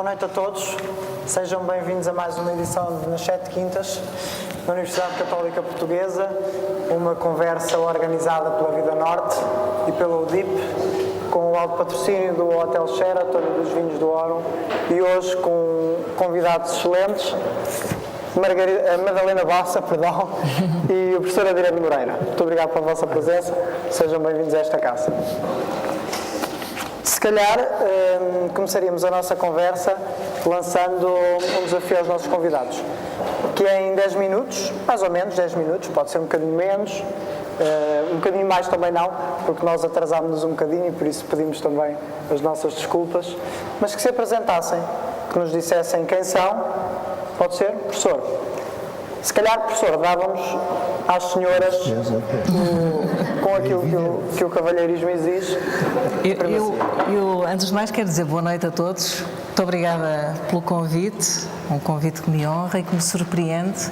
Boa noite a todos, sejam bem-vindos a mais uma edição de Nas Sete Quintas, da Universidade Católica Portuguesa, uma conversa organizada pela Vida Norte e pela UDIP, com o alto patrocínio do Hotel Sheraton e dos Vinhos do Oro, e hoje com convidados excelentes, a Madalena Bassa, e o professor Adriano Moreira. Muito obrigado pela vossa presença, sejam bem-vindos a esta casa. Se calhar começaríamos a nossa conversa lançando um desafio aos nossos convidados, que é em 10 minutos, mais ou menos 10 minutos, pode ser um bocadinho menos, um bocadinho mais também não, porque nós atrasámos-nos um bocadinho e por isso pedimos também as nossas desculpas, mas que se apresentassem, que nos dissessem quem são. Pode ser? Professor. Se calhar, professor, dávamos às senhoras com aquilo que o cavalheirismo exige. Eu, antes de mais, quero dizer boa noite a todos. Muito obrigada pelo convite, um convite que me honra e que me surpreende.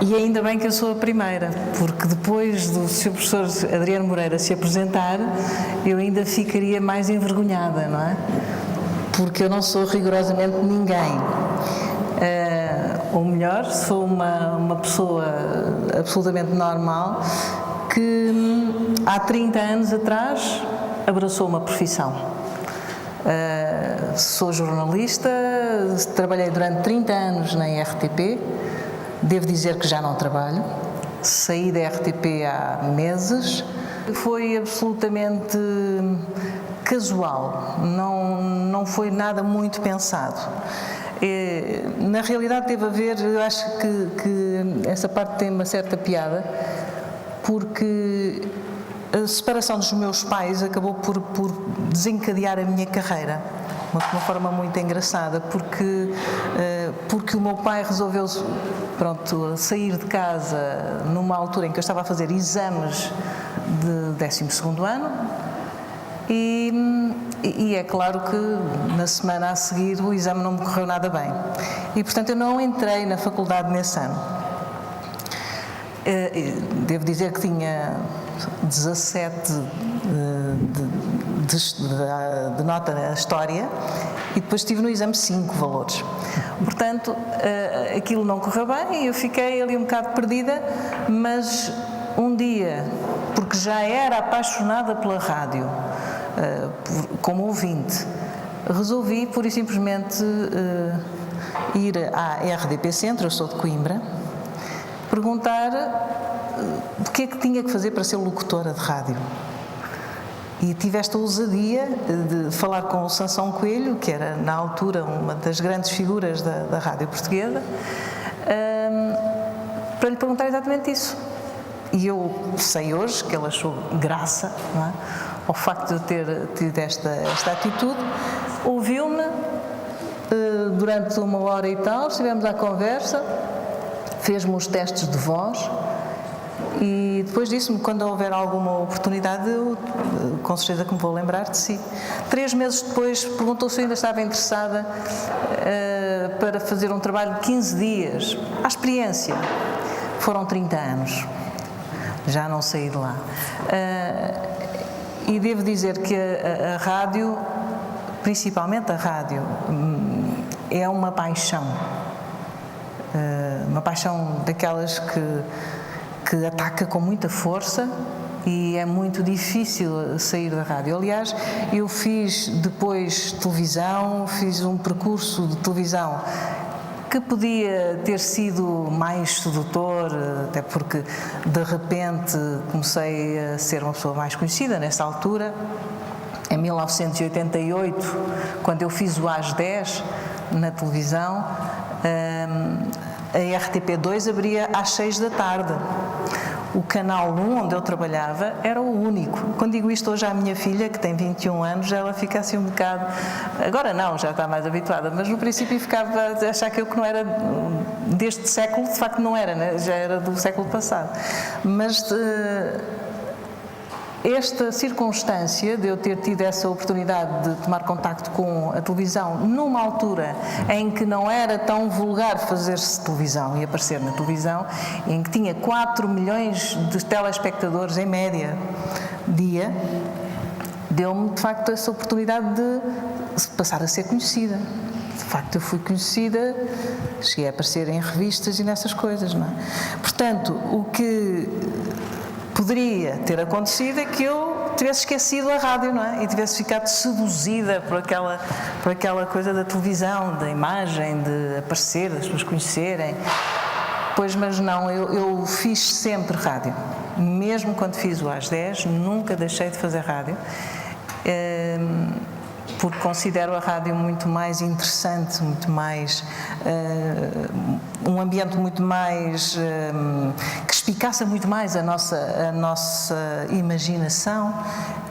E ainda bem que eu sou a primeira, porque depois do Sr. Professor Adriano Moreira se apresentar, eu ainda ficaria mais envergonhada, não é? Porque eu não sou rigorosamente ninguém. Ou melhor, sou uma pessoa absolutamente normal que há 30 anos atrás abraçou uma profissão. Sou jornalista, trabalhei durante 30 anos na RTP, devo dizer que já não trabalho, saí da RTP há meses, foi absolutamente casual, não foi nada muito pensado. Na realidade teve a ver, eu acho que essa parte tem uma certa piada, porque a separação dos meus pais acabou por desencadear a minha carreira, de uma forma muito engraçada, porque o meu pai resolveu sair de casa numa altura em que eu estava a fazer exames de 12º ano, e é claro que na semana a seguir o exame não me correu nada bem. E, portanto, eu não entrei na faculdade nesse ano. Devo dizer que tinha 17 de nota na História e depois tive no exame 5 valores. Portanto, aquilo não correu bem e eu fiquei ali um bocado perdida, mas um dia, porque já era apaixonada pela rádio, como ouvinte, resolvi pura e simplesmente ir à RDP Centro, eu sou de Coimbra, perguntar o que é que tinha que fazer para ser locutora de rádio. E tive esta ousadia de falar com o Sansão Coelho, que era na altura uma das grandes figuras da rádio portuguesa, para lhe perguntar exatamente isso. E eu sei hoje que ele achou graça, não é, ao facto de eu ter tido esta atitude, ouviu-me durante 1 hora e tal, estivemos à conversa, fez-me os testes de voz e depois disse-me, quando houver alguma oportunidade, eu com certeza que me vou lembrar de si. 3 meses depois perguntou se eu ainda estava interessada para fazer um trabalho de 15 dias, à experiência. Foram 30 anos, já não saí de lá. E devo dizer que a rádio, principalmente a rádio, é uma paixão daquelas que ataca com muita força e é muito difícil sair da rádio. Aliás, eu fiz depois televisão, fiz um percurso de televisão que podia ter sido mais sedutor, até porque de repente comecei a ser uma pessoa mais conhecida nessa altura. Em 1988, quando eu fiz o Às 10 na televisão, a RTP2 abria às 6 da tarde. O canal 1, onde eu trabalhava, era o único. Quando digo isto hoje à minha filha, que tem 21 anos, ela fica assim um bocado... Agora não, já está mais habituada, mas no princípio ficava a achar que eu que não era deste século, de facto não era, né? Já era do século passado. Mas esta circunstância de eu ter tido essa oportunidade de tomar contacto com a televisão numa altura em que não era tão vulgar fazer-se televisão e aparecer na televisão, em que tinha 4 milhões de telespectadores em média dia, deu-me de facto essa oportunidade de passar a ser conhecida. De facto, eu fui conhecida, cheguei a aparecer em revistas e nessas coisas, não é? Portanto, o que poderia ter acontecido é que eu tivesse esquecido a rádio, não é? E tivesse ficado seduzida por aquela coisa da televisão, da imagem, de aparecer, das pessoas conhecerem. Pois, mas não, eu fiz sempre rádio. Mesmo quando fiz o às 10, nunca deixei de fazer rádio. Porque considero a rádio muito mais interessante, muito mais um ambiente muito mais que espicaça muito mais a nossa imaginação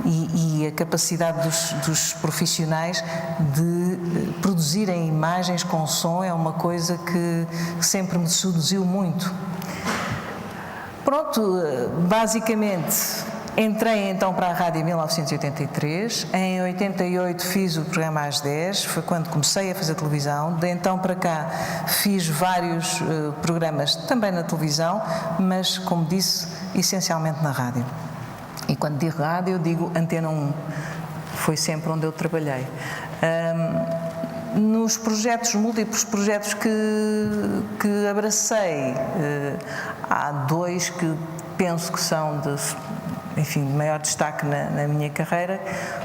e a capacidade dos profissionais de produzirem imagens com som é uma coisa que sempre me seduziu muito. Pronto, basicamente entrei então para a rádio em 1983, em 88 fiz o programa às 10, foi quando comecei a fazer televisão, de então para cá fiz vários programas também na televisão, mas como disse, essencialmente na rádio. E quando digo rádio, eu digo Antena 1, foi sempre onde eu trabalhei. Nos projetos, múltiplos projetos que abracei, há dois que penso que são de maior destaque na minha carreira.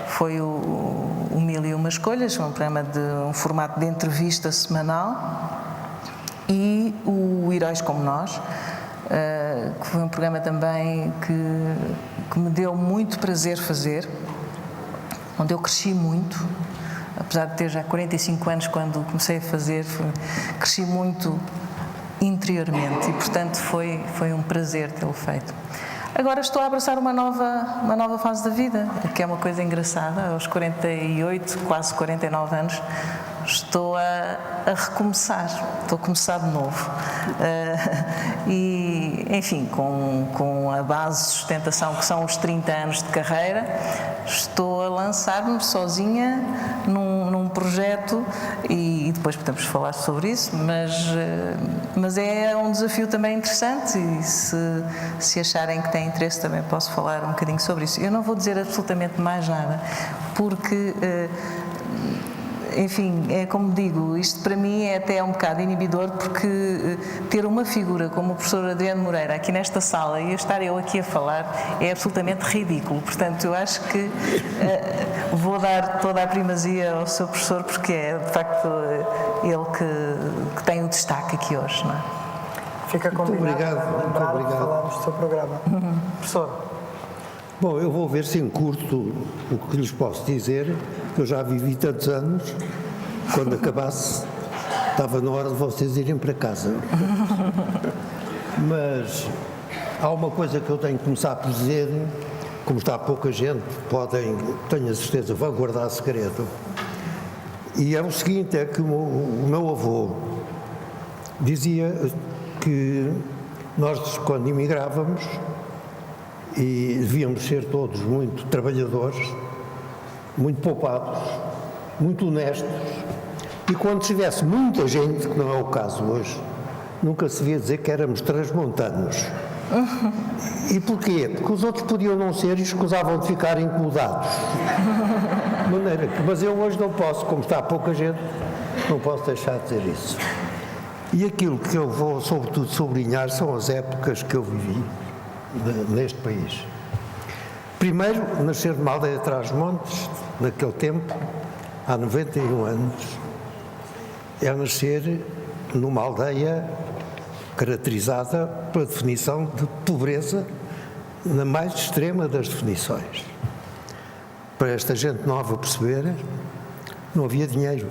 Foi o Mil e Uma Escolhas, um programa de um formato de entrevista semanal, e o Heróis Como Nós, que foi um programa também que me deu muito prazer fazer, onde eu cresci muito, apesar de ter já 45 anos quando comecei a fazer, cresci muito interiormente e, portanto, foi um prazer tê-lo feito. Agora estou a abraçar uma nova fase da vida, que é uma coisa engraçada. Aos 48, quase 49 anos, estou a recomeçar, estou a começar de novo. E, enfim, com a base de sustentação que são os 30 anos de carreira, estou a lançar-me sozinha num projeto e depois podemos falar sobre isso, mas é um desafio também interessante e se acharem que têm interesse também posso falar um bocadinho sobre isso. Eu não vou dizer absolutamente mais nada, porque enfim, é como digo, isto para mim é até um bocado inibidor, porque ter uma figura como o professor Adriano Moreira aqui nesta sala e estar eu aqui a falar é absolutamente ridículo. Portanto, eu acho que vou dar toda a primazia ao seu professor, porque é de facto ele que tem o destaque aqui hoje, não é? Fica combinado. Muito obrigado. Falarmos do seu programa. Professor. Bom, eu vou ver se encurto o que lhes posso dizer, que eu já vivi tantos anos, quando acabasse, estava na hora de vocês irem para casa. Mas há uma coisa que eu tenho que começar por dizer, como está pouca gente, tenho a certeza, vão guardar segredo. E é o seguinte, é que o meu avô dizia que nós, quando imigrávamos, e devíamos ser todos muito trabalhadores, muito poupados, muito honestos, e quando tivesse muita gente, que não é o caso hoje, nunca se devia dizer que éramos transmontanos. E porquê? Porque os outros podiam não ser e escusavam de ficar incomodados. De maneira que, mas eu hoje não posso, como está pouca gente, não posso deixar de dizer isso. E aquilo que eu vou sobretudo sublinhar são as épocas que eu vivi neste país. Primeiro, nascer numa aldeia de Trás-os-Montes, naquele tempo, há 91 anos, é nascer numa aldeia caracterizada pela definição de pobreza na mais extrema das definições. Para esta gente nova perceber, não havia dinheiro.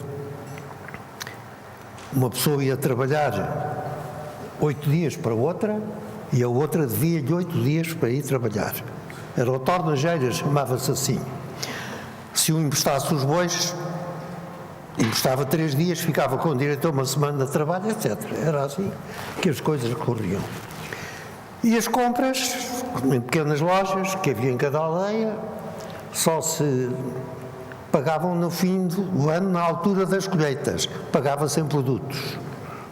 Uma pessoa ia trabalhar 8 dias para outra e a outra devia-lhe 8 dias para ir trabalhar. Era o tornageira, chamava-se assim. Se um emprestasse os bois, emprestava 3 dias, ficava com direito a uma semana de trabalho, etc. Era assim que as coisas corriam. E as compras, em pequenas lojas que havia em cada aldeia, só se pagavam no fim do ano, na altura das colheitas. Pagava-se em produtos.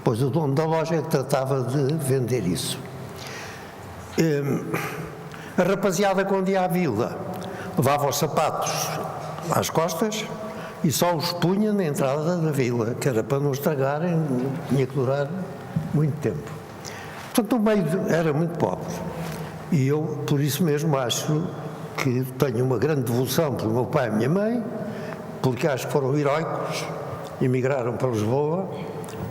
Pois o dono da loja é que tratava de vender isso. A rapaziada, quando ia à vila, levava os sapatos às costas e só os punha na entrada da vila, que era para não estragarem, tinha que durar muito tempo. Portanto, o meio era muito pobre. E eu, por isso mesmo, acho que tenho uma grande devoção pelo meu pai e a minha mãe, porque acho que foram heróicos, emigraram para Lisboa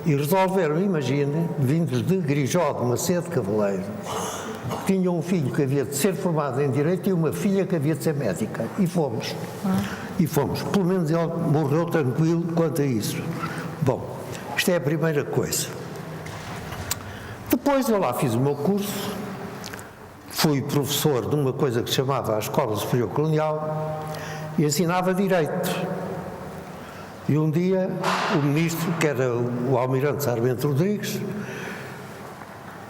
e resolveram, imagine, vindos de Grijó, de Macedo Cavaleiro, tinham um filho que havia de ser formado em Direito e uma filha que havia de ser médica. E fomos. E fomos. Pelo menos ele morreu tranquilo quanto a isso. Bom, isto é a primeira coisa. Depois eu lá fiz o meu curso, fui professor de uma coisa que se chamava a Escola Superior Colonial e ensinava Direito. E um dia o ministro, que era o almirante Sarmento Rodrigues,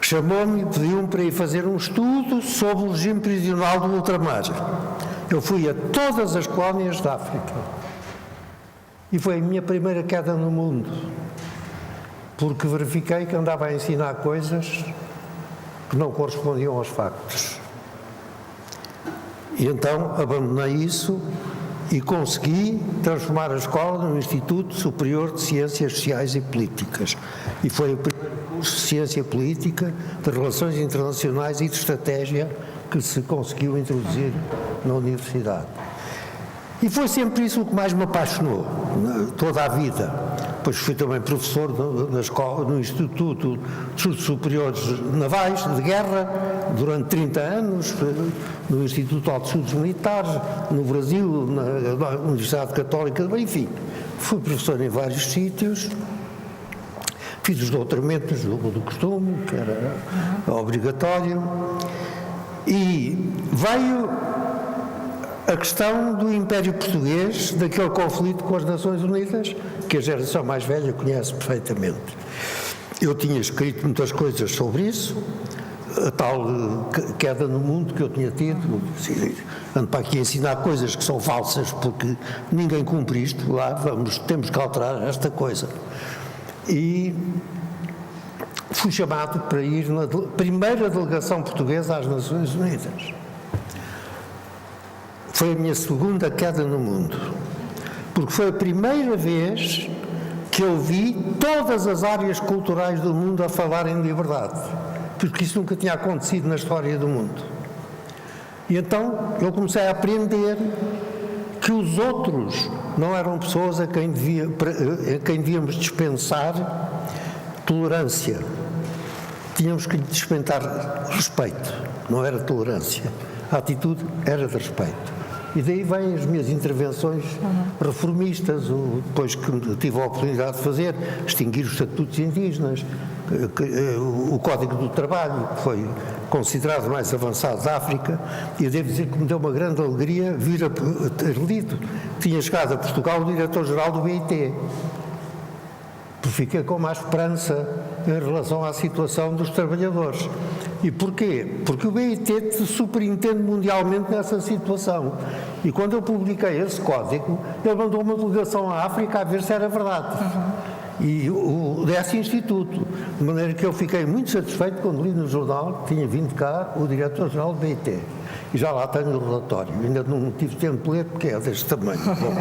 chamou-me e pediu-me para ir fazer um estudo sobre o regime prisional do ultramar. Eu fui a todas as colónias da África e foi a minha primeira queda no mundo, porque verifiquei que andava a ensinar coisas que não correspondiam aos factos. E então abandonei isso e consegui transformar a escola num Instituto Superior de Ciências Sociais e Políticas. E foi o primeiro curso de Ciência Política, de Relações Internacionais e de Estratégia que se conseguiu introduzir na universidade. E foi sempre isso o que mais me apaixonou, toda a vida. Depois fui também professor na escola, no Instituto de Estudos Superiores Navais de Guerra, durante 30 anos, no Instituto de Estudos Militares, no Brasil, na Universidade Católica, enfim. Fui professor em vários sítios, fiz os doutoramentos do costume, que era obrigatório, e veio a questão do Império Português, daquele conflito com as Nações Unidas, que a geração mais velha conhece perfeitamente. Eu tinha escrito muitas coisas sobre isso, a tal queda no mundo que eu tinha tido, ando para aqui a ensinar coisas que são falsas, porque ninguém cumpre isto, lá temos que alterar esta coisa. E fui chamado para ir na primeira delegação portuguesa às Nações Unidas. Foi a minha segunda queda no mundo, porque foi a primeira vez que eu vi todas as áreas culturais do mundo a falar em liberdade, porque isso nunca tinha acontecido na história do mundo. E então eu comecei a aprender que os outros não eram pessoas a quem devíamos dispensar tolerância. Tínhamos que dispensar respeito, não era tolerância. A atitude era de respeito. E daí vêm as minhas intervenções reformistas, depois que tive a oportunidade de fazer, extinguir os estatutos indígenas, o Código do Trabalho, que foi considerado mais avançado da África, e eu devo dizer que me deu uma grande alegria vir a ter lido. Tinha chegado a Portugal o diretor-geral do BIT, porque fiquei com mais esperança em relação à situação dos trabalhadores. E porquê? Porque o BIT se superintende mundialmente nessa situação. E quando eu publiquei esse código, ele mandou uma delegação à África a ver se era verdade. E desse instituto. De maneira que eu fiquei muito satisfeito quando li no jornal que tinha vindo cá o diretor-geral do BIT. E já lá tenho o relatório. Ainda não tive tempo de ler porque é deste tamanho. Bom,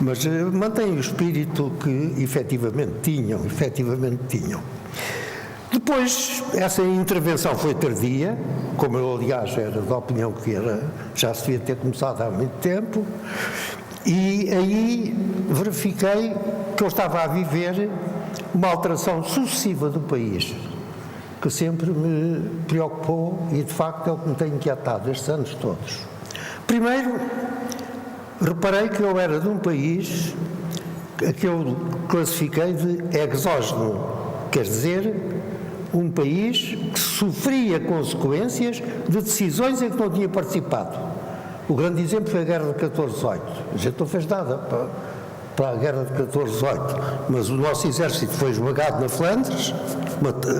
mas mantém o espírito que efetivamente tinham. Depois, essa intervenção foi tardia, como eu, aliás, era da opinião que já se devia ter começado há muito tempo, e aí verifiquei que eu estava a viver uma alteração sucessiva do país, que sempre me preocupou e, de facto, é o que me tem inquietado estes anos todos. Primeiro, reparei que eu era de um país que eu classifiquei de exógeno, quer dizer, um país que sofria consequências de decisões em que não tinha participado. O grande exemplo foi a Guerra de 14-18. A gente não fez nada para a Guerra de 14-18, mas o nosso exército foi esmagado na Flandres,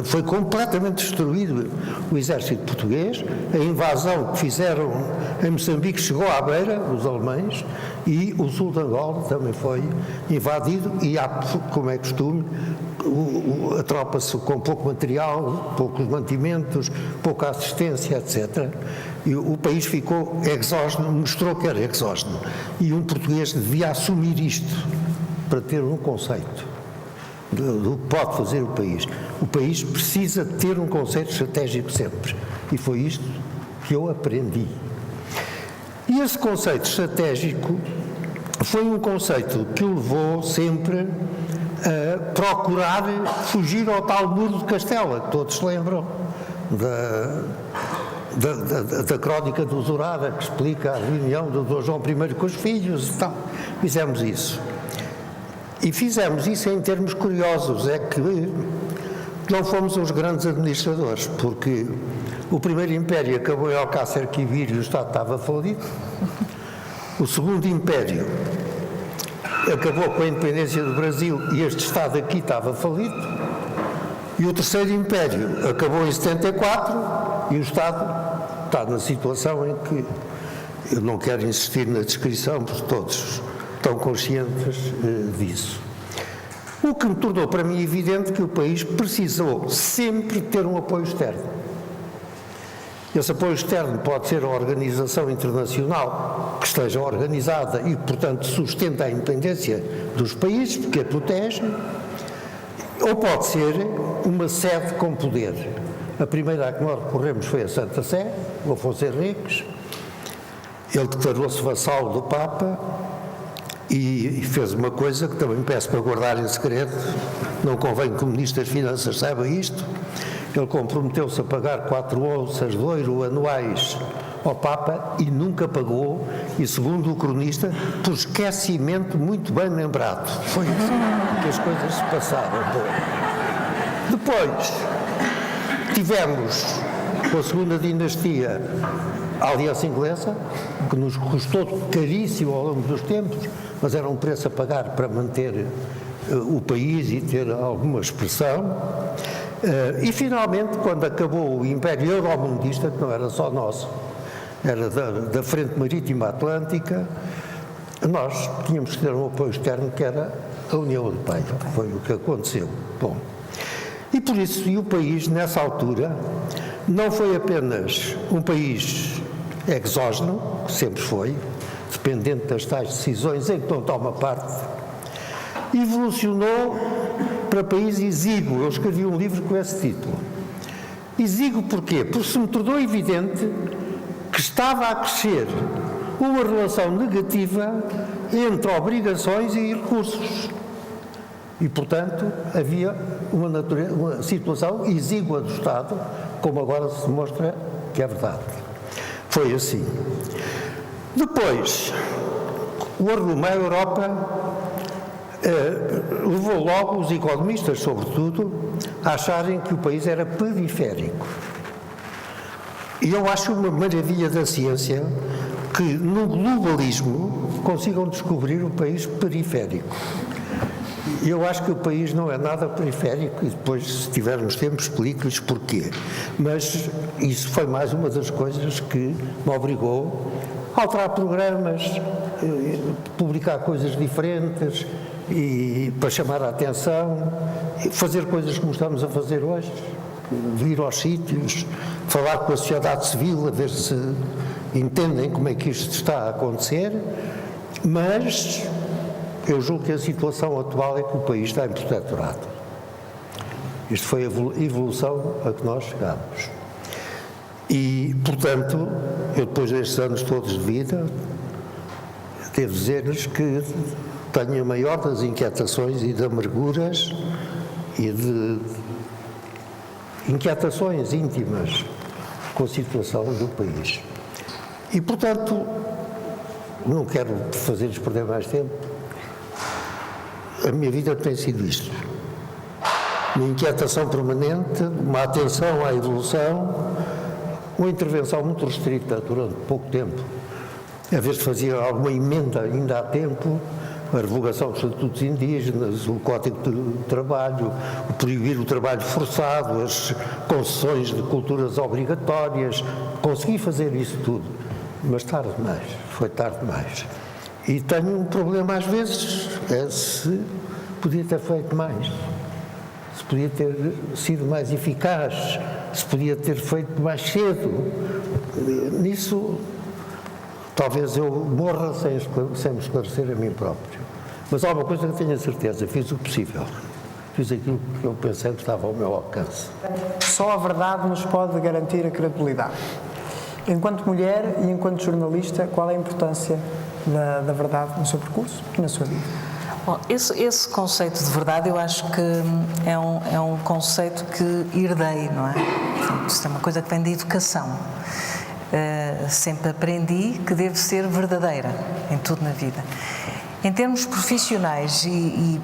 foi completamente destruído o exército português, a invasão que fizeram em Moçambique chegou à beira, os alemães, e o sul de Angola também foi invadido, e há, como é costume, a tropa com pouco material, poucos mantimentos, pouca assistência, etc. E o país ficou exógeno, mostrou que era exógeno. E um português devia assumir isto para ter um conceito do que pode fazer o país. O país precisa ter um conceito estratégico sempre. E foi isto que eu aprendi. E esse conceito estratégico foi um conceito que o levou sempre a procurar fugir ao tal muro de Castela, que todos se lembram da crónica do Zorada, que explica a reunião do Dom João I com os filhos. Então, fizemos isso. E fizemos isso em termos curiosos, é que não fomos os grandes administradores, porque o primeiro império acabou em Alcácer Quibir e o Estado estava falido. O segundo império acabou com a independência do Brasil e este Estado aqui estava falido. E o terceiro império acabou em 74 e o Estado está na situação em que, eu não quero insistir na descrição, porque todos estão conscientes disso. O que me tornou para mim evidente que o país precisou sempre ter um apoio externo. Esse apoio externo pode ser a organização internacional que esteja organizada e, portanto, sustenta a independência dos países, porque a protege, ou pode ser uma sede com poder. A primeira a que nós recorremos foi a Santa Sé, o Afonso Henriques. Ele declarou-se vassalo do Papa e fez uma coisa que também peço para guardar em segredo, não convém que o Ministro das Finanças saiba isto. Ele comprometeu-se a pagar 4 onças de ouro anuais ao Papa e nunca pagou, e segundo o cronista, por esquecimento muito bem lembrado. Foi assim que as coisas se passaram. Depois, tivemos, com a segunda dinastia, a Aliança Inglesa, que nos custou caríssimo ao longo dos tempos, mas era um preço a pagar para manter o país e ter alguma expressão. E, finalmente, quando acabou o Império Euromundista, que não era só nosso, era da Frente Marítima Atlântica, nós tínhamos que ter um apoio externo, que era a União Europeia. Foi o que aconteceu. Bom, e por isso, e o país, nessa altura, não foi apenas um país exógeno, que sempre foi, dependente das tais decisões em que não toma parte, evolucionou para país exíguo. Eu escrevi um livro com esse título. Exíguo porquê? Porque se me tornou evidente que estava a crescer uma relação negativa entre obrigações e recursos. E, portanto, havia uma situação exígua do Estado, como agora se demonstra que é verdade. Foi assim. Depois, o arrumo à Europa levou logo os economistas, sobretudo, a acharem que o país era periférico. E eu acho uma maravilha da ciência que, no globalismo, consigam descobrir o país periférico. Eu acho que o país não é nada periférico e depois, se tivermos tempo, explico-lhes porquê. Mas isso foi mais uma das coisas que me obrigou a alterar programas, publicar coisas diferentes e para chamar a atenção, fazer coisas como estamos a fazer hoje, vir aos sítios, falar com a sociedade civil, a ver se entendem como é que isto está a acontecer, mas eu julgo que a situação atual é que o país está em protetorado. Isto foi a evolução a que nós chegámos. E, portanto, eu depois destes anos todos de vida, devo dizer-lhes que tenho a maior das inquietações e de amarguras e de inquietações íntimas com a situação do país. E, portanto, não quero fazer-lhes perder mais tempo. A minha vida tem sido isto. Uma inquietação permanente, uma atenção à evolução, uma intervenção muito restrita durante pouco tempo. Às vezes fazia alguma emenda ainda há tempo, a revogação dos estatutos indígenas, o Código de Trabalho, o proibir o trabalho forçado, as concessões de culturas obrigatórias. Consegui fazer isso tudo, mas tarde demais, foi tarde demais. E tenho um problema às vezes, é se podia ter feito mais. se podia ter sido mais eficaz, se podia ter feito mais cedo. Nisso, talvez eu morra sem me esclarecer a mim próprio. Mas há uma coisa que tenho a certeza, fiz o possível. Fiz aquilo que eu pensei que estava ao meu alcance. Só a verdade nos pode garantir a credibilidade. Enquanto mulher e enquanto jornalista, qual é a importância da verdade no seu percurso e na sua vida? Bom, esse conceito de verdade eu acho que é um conceito que herdei, não é? Portanto, isto é uma coisa que vem da educação. Sempre aprendi que devo ser verdadeira em tudo na vida. Em termos profissionais, e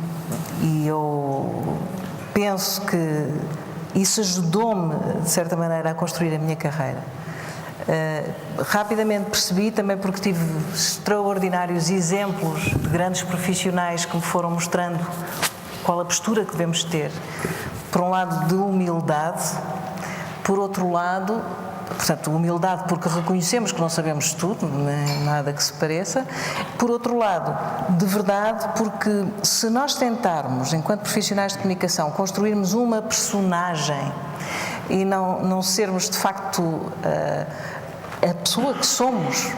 eu penso que isso ajudou-me, de certa maneira, a construir a minha carreira. Rapidamente percebi, também porque tive extraordinários exemplos de grandes profissionais que me foram mostrando qual a postura que devemos ter. Por um lado, de humildade, por outro lado, portanto, humildade porque reconhecemos que não sabemos tudo, nem nada que se pareça. Por outro lado, de verdade, porque se nós tentarmos, enquanto profissionais de comunicação, construirmos uma personagem e não sermos, de facto, a pessoa que somos,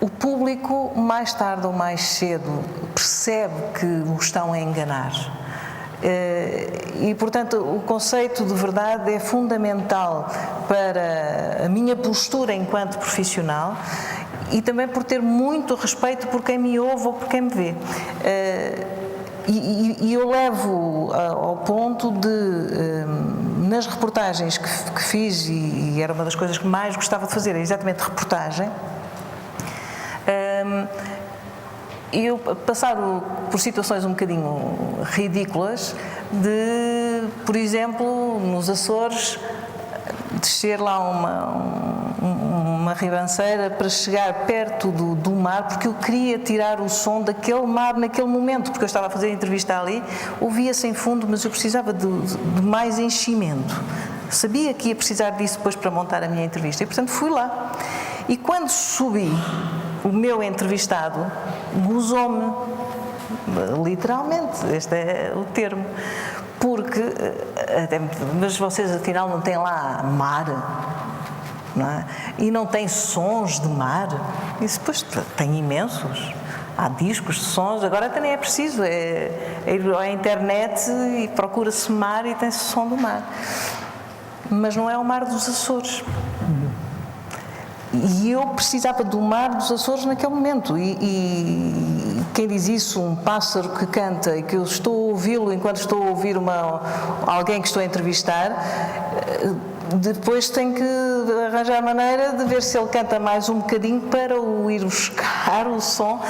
o público, mais tarde ou mais cedo, percebe que o estão a enganar. E, portanto, o conceito de verdade é fundamental para a minha postura enquanto profissional e também por ter muito respeito por quem me ouve ou por quem me vê. E eu levo ao ponto de, nas reportagens que fiz, e era uma das coisas que mais gostava de fazer, é exatamente reportagem, eu passar por situações um bocadinho ridículas de, por exemplo, nos Açores, descer lá uma ribanceira para chegar perto do mar, porque eu queria tirar o som daquele mar naquele momento, porque eu estava a fazer a entrevista ali, ouvia-se em fundo, mas eu precisava de mais enchimento. Sabia que ia precisar disso depois para montar a minha entrevista e, portanto, fui lá. E quando subi, o meu entrevistado gozou-me, literalmente, este é o termo, porque, mas vocês afinal não têm lá mar, não é? E não têm sons de mar? E disse, pois, tem imensos, há discos de sons, agora até nem é preciso, é ir à internet e procura-se mar e tem-se som do mar. Mas não é o mar dos Açores. E eu precisava do mar dos Açores naquele momento. E quem diz isso, um pássaro que canta e que eu estou a ouvi-lo enquanto estou a ouvir alguém que estou a entrevistar, depois tenho que arranjar a maneira de ver se ele canta mais um bocadinho para o ir buscar o som.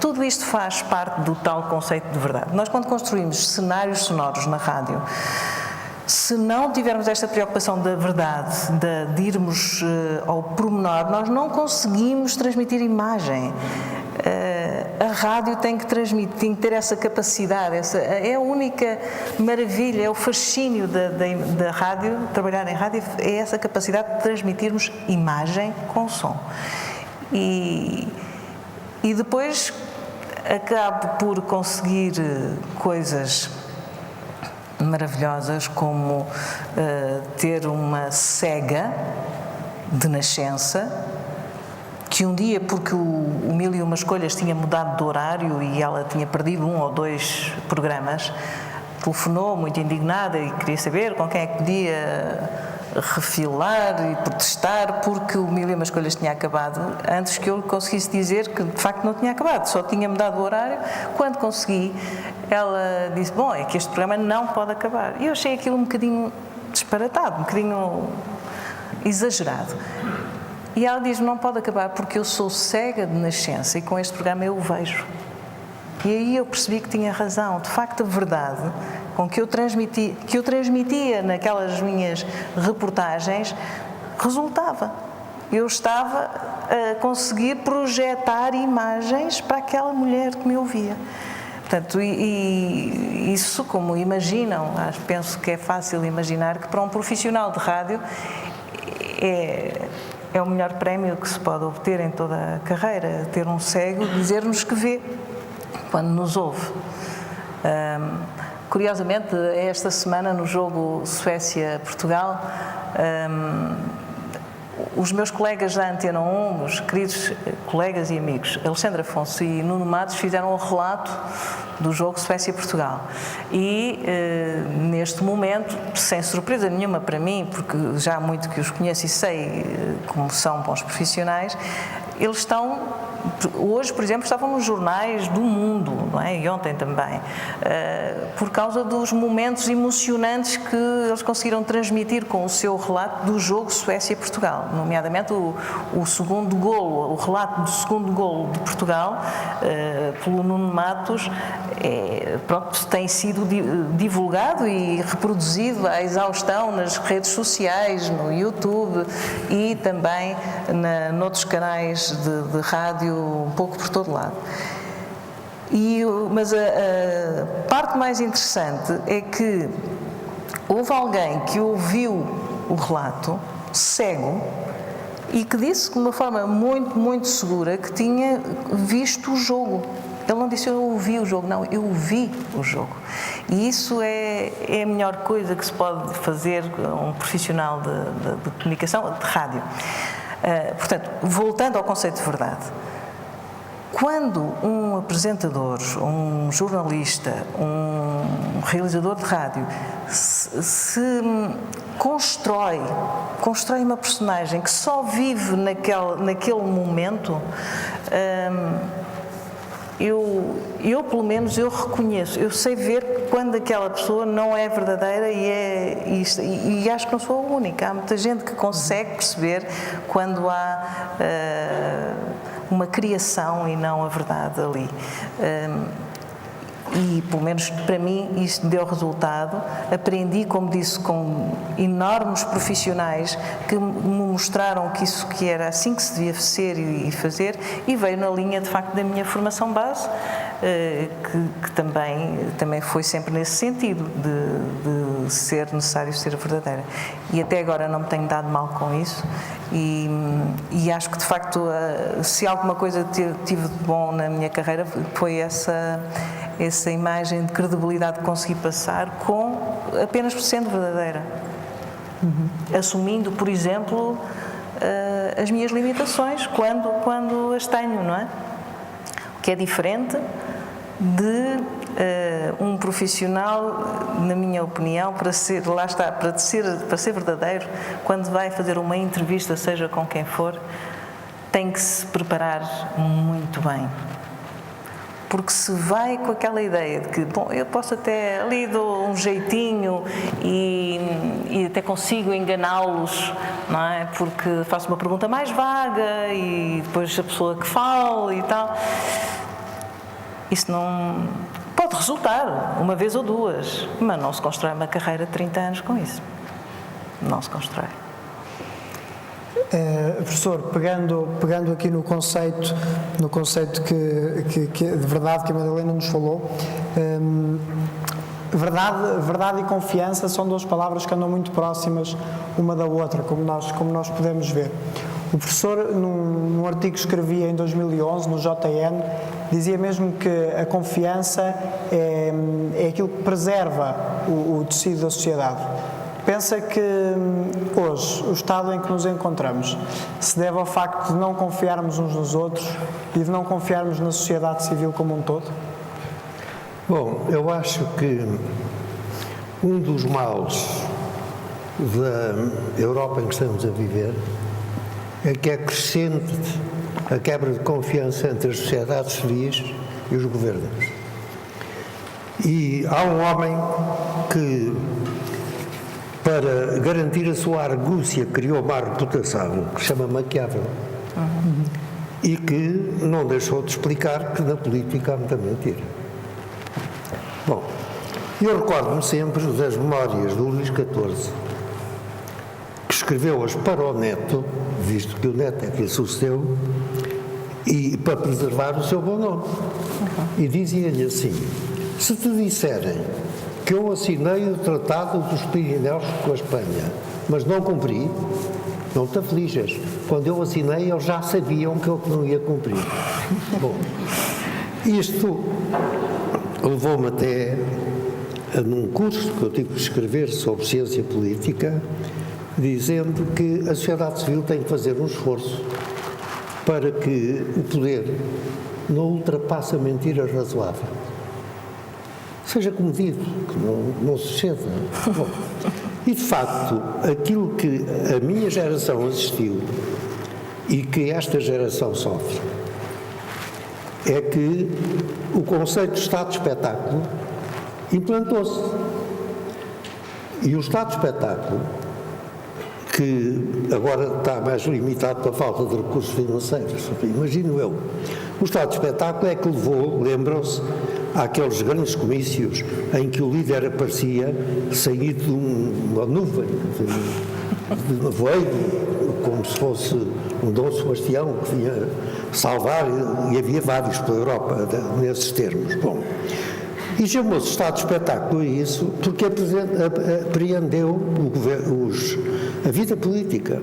Tudo isto faz parte do tal conceito de verdade. Nós, quando construímos cenários sonoros na rádio, se não tivermos esta preocupação da verdade, de irmos ao pormenor, nós não conseguimos transmitir imagem. A rádio tem que transmitir, tem que ter essa capacidade, é a única maravilha, é o fascínio da rádio, trabalhar em rádio, é essa capacidade de transmitirmos imagem com som. E depois acabo por conseguir coisas maravilhosas, como ter uma cega de nascença, que um dia, porque o Mil e Uma Escolhas tinha mudado de horário e ela tinha perdido 1 ou 2 programas, telefonou muito indignada e queria saber com quem é que podia refilar e protestar, porque o Mil e Uma Escolhas tinha acabado antes que eu conseguisse dizer que de facto não tinha acabado, só tinha mudado o horário. Quando consegui, ela disse, bom, é que este programa não pode acabar. E eu achei aquilo um bocadinho disparatado, um bocadinho exagerado. E ela diz, não pode acabar porque eu sou cega de nascença e com este programa eu o vejo. E aí eu percebi que tinha razão. De facto, a verdade com que eu transmitia naquelas minhas reportagens resultava. Eu estava a conseguir projetar imagens para aquela mulher que me ouvia. Portanto, e isso, como imaginam, penso que é fácil imaginar que para um profissional de rádio é o melhor prémio que se pode obter em toda a carreira, ter um cego dizer-nos que vê quando nos ouve. Curiosamente, esta semana no jogo Suécia-Portugal, os meus colegas da Antena 1, os queridos colegas e amigos Alexandre Afonso e Nuno Matos, fizeram um relato do jogo Suécia-Portugal. E neste momento, sem surpresa nenhuma para mim, porque já há muito que os conheço e sei como são bons profissionais, eles estão, hoje, por exemplo, estavam nos jornais do mundo, não é? E ontem também, por causa dos momentos emocionantes que eles conseguiram transmitir com o seu relato do jogo Suécia-Portugal, nomeadamente o segundo golo, o relato do segundo golo de Portugal, pelo Nuno Matos, pronto, tem sido divulgado e reproduzido à exaustão nas redes sociais, no YouTube e também noutros canais de rádio, um pouco por todo lado. Mas a parte mais interessante é que houve alguém que ouviu o relato, cego, e que disse de uma forma muito, muito segura que tinha visto o jogo. Ele não disse eu ouvi o jogo, não, eu vi o jogo. E isso é a melhor coisa que se pode fazer um profissional de comunicação, de rádio. Portanto, voltando ao conceito de verdade, quando um apresentador, um jornalista, um realizador de rádio se constrói uma personagem que só vive naquele momento, eu pelo menos eu reconheço, eu sei ver quando aquela pessoa não é verdadeira e acho que não sou a única. Há muita gente que consegue perceber quando há uma criação e não a verdade ali. E, pelo menos para mim, isso deu resultado. Aprendi, como disse, com enormes profissionais que me mostraram que era assim que se devia ser e fazer, e veio na linha, de facto, da minha formação base, que também foi sempre nesse sentido, de ser necessário ser verdadeira. E até agora não me tenho dado mal com isso, e acho que, de facto, se alguma coisa tive de bom na minha carreira foi essa imagem de credibilidade que consegui passar apenas sendo verdadeira. Assumindo, por exemplo, as minhas limitações quando as tenho, não é? O que é diferente de um profissional, na minha opinião, para ser verdadeiro, quando vai fazer uma entrevista, seja com quem for, tem que se preparar muito bem. Porque se vai com aquela ideia de que, bom, eu posso até ali dou um jeitinho e até consigo enganá-los, não é? Porque faço uma pergunta mais vaga e depois a pessoa que fala e tal. Isso não pode resultar uma vez ou duas, mas não se constrói uma carreira de 30 anos com isso. Não se constrói. Professor, pegando aqui no conceito que de verdade que a Madalena nos falou, verdade e confiança são duas palavras que andam muito próximas uma da outra, como nós podemos ver. O professor, num artigo que escrevia em 2011 no JN, dizia mesmo que a confiança é aquilo que preserva o tecido da sociedade. Pensa que hoje, o estado em que nos encontramos, se deve ao facto de não confiarmos uns nos outros e de não confiarmos na sociedade civil como um todo? Bom, eu acho que um dos males da Europa em que estamos a viver é que é crescente a quebra de confiança entre as sociedades civis e os governos. E há um homem que, para garantir a sua argúcia, criou uma reputação que se chama Maquiavel. E que não deixou de explicar que na política há muita mentira. Bom, eu recordo-me sempre das memórias do Luís XIV, que escreveu-as para o neto, visto que o neto é que lhe sucedeu, e para preservar o seu bom nome. E dizia-lhe assim: se te disserem que eu assinei o Tratado dos Pirineus com a Espanha, mas não cumpri, não te aflijas. Quando eu assinei, eles já sabiam que eu não ia cumprir. Bom, isto levou-me até num curso que eu tive que escrever sobre ciência política, dizendo que a sociedade civil tem que fazer um esforço para que o poder não ultrapasse a mentira razoável. Seja comedido, que não se ceda. Bom, e, de facto, aquilo que a minha geração assistiu e que esta geração sofre é que o conceito de Estado de espetáculo implantou-se. E o Estado de espetáculo, que agora está mais limitado pela falta de recursos financeiros, imagino eu, o Estado de espetáculo é que levou, lembram-se, àqueles grandes comícios em que o líder aparecia saído de uma nuvem, de nevoeiro, como se fosse um Dom Sebastião que vinha salvar, e havia vários pela Europa nesses termos. Bom, e chamou-se Estado de espetáculo isso porque apreendeu a vida política,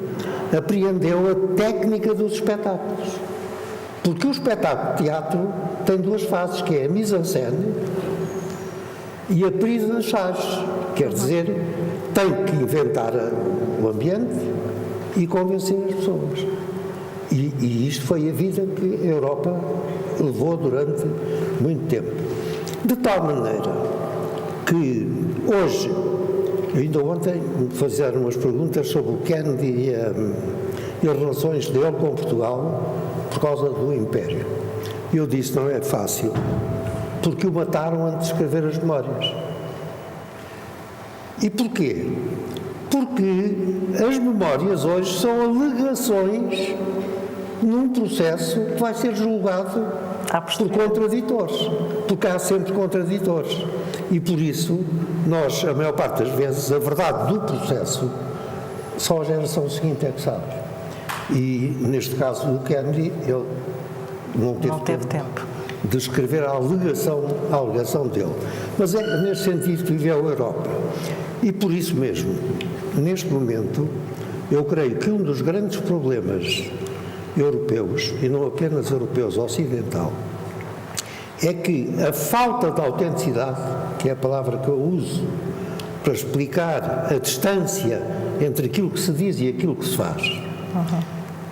apreendeu a técnica dos espetáculos. Porque o espetáculo de teatro tem duas fases, que é a mise-en-scène e a prise en charge. Quer dizer, tem que inventar o ambiente e convencer as pessoas. E isto foi a vida que a Europa levou durante muito tempo. De tal maneira que hoje, ainda ontem me fizeram umas perguntas sobre o Kennedy e as relações dele com Portugal por causa do Império. E eu disse, não é fácil, porque o mataram antes de escrever as memórias. E porquê? Porque as memórias hoje são alegações num processo que vai ser julgado por contraditores, porque há sempre contraditores. E por isso, nós, a maior parte das vezes, a verdade do processo, só a geração seguinte é que sabe. E, neste caso do Kennedy, ele não teve tempo de escrever a alegação dele. Mas é nesse sentido que viveu a Europa. E por isso mesmo, neste momento, eu creio que um dos grandes problemas europeus, e não apenas europeus, ocidental, é que a falta de autenticidade, que é a palavra que eu uso para explicar a distância entre aquilo que se diz e aquilo que se faz,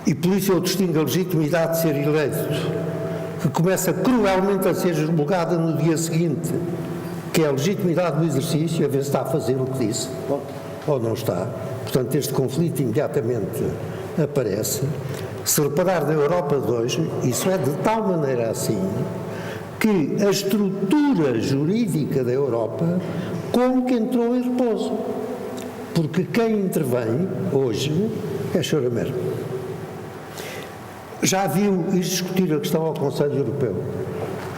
e por isso eu distingo a legitimidade de ser eleito, que começa cruelmente a ser julgada no dia seguinte, que é a legitimidade do exercício, a ver se está a fazer o que disse, ou não está. Portanto, este conflito imediatamente aparece. Se reparar na Europa de hoje, isso é de tal maneira assim, que a estrutura jurídica da Europa como que entrou em repouso. Porque quem intervém hoje é a Sra. Merkel. Já viu ir discutir a questão ao Conselho Europeu?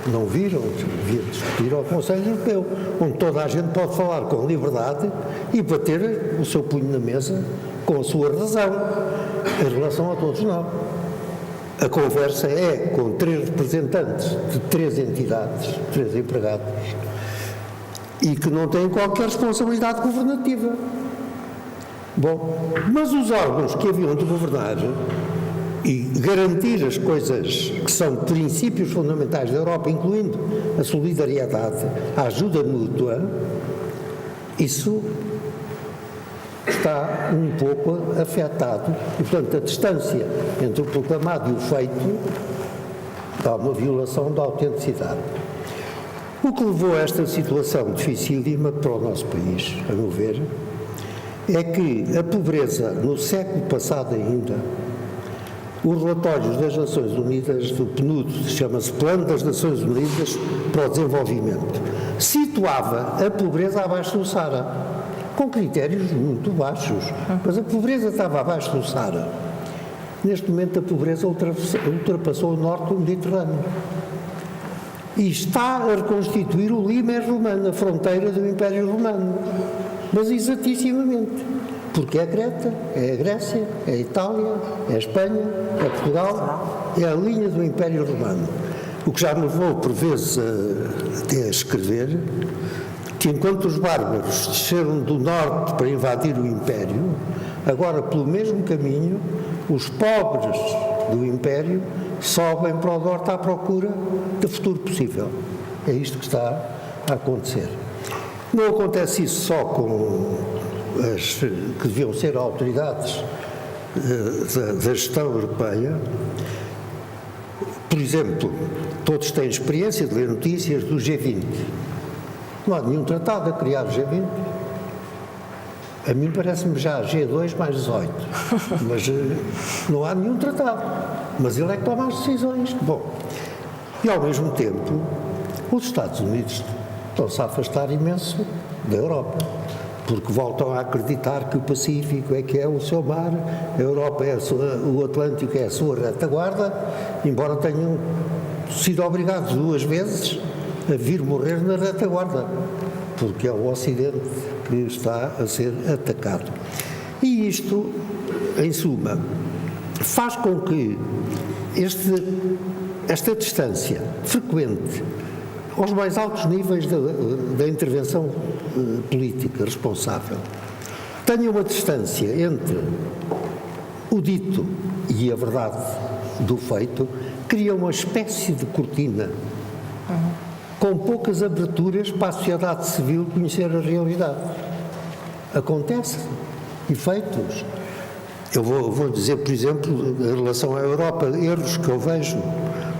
Não viram? Devia discutir ao Conselho Europeu, onde toda a gente pode falar com liberdade e bater o seu punho na mesa com a sua razão, em relação a todos nós. A conversa é com 3 representantes de 3 entidades, 3 empregados, e que não têm qualquer responsabilidade governativa. Bom, mas os órgãos que haviam de governar e garantir as coisas que são princípios fundamentais da Europa, incluindo a solidariedade, a ajuda mútua, isso está um pouco afetado e, portanto, a distância entre o proclamado e o feito dá uma violação da autenticidade. O que levou a esta situação dificílima para o nosso país, a meu ver, é que a pobreza, no século passado ainda, os relatórios das Nações Unidas, do PNUD, chama-se Plano das Nações Unidas para o Desenvolvimento, situava a pobreza abaixo do Saara, com critérios muito baixos, mas a pobreza estava abaixo do Saara. Neste momento a pobreza ultrapassou o norte do Mediterrâneo e está a reconstituir o Limes romano, a fronteira do Império Romano, mas exatissimamente, porque é a Creta, é a Grécia, é a Itália, é a Espanha, é Portugal, é a linha do Império Romano. O que já me levou por vezes até a escrever que enquanto os bárbaros desceram do norte para invadir o Império, agora pelo mesmo caminho os pobres do Império sobem para o norte à procura de futuro possível. É isto que está a acontecer. Não acontece isso só com as que deviam ser autoridades da gestão europeia. Por exemplo, todos têm experiência de ler notícias do G20. Não há nenhum tratado a criar o G20. A mim parece-me já G2 mais 18, mas não há nenhum tratado. Mas ele é que toma as decisões. Bom, e ao mesmo tempo, os Estados Unidos estão-se a afastar imenso da Europa, porque voltam a acreditar que o Pacífico é que é o seu mar, a Europa é o Atlântico é a sua retaguarda, embora tenham sido obrigados 2 vezes a vir morrer na retaguarda, porque é o Ocidente que está a ser atacado. E isto, em suma, faz com que esta distância frequente aos mais altos níveis da intervenção política responsável tenha uma distância entre o dito e a verdade do feito, cria uma espécie de cortina com poucas aberturas para a sociedade civil conhecer a realidade. Acontece efeitos. Eu vou dizer, por exemplo, em relação à Europa, erros que eu vejo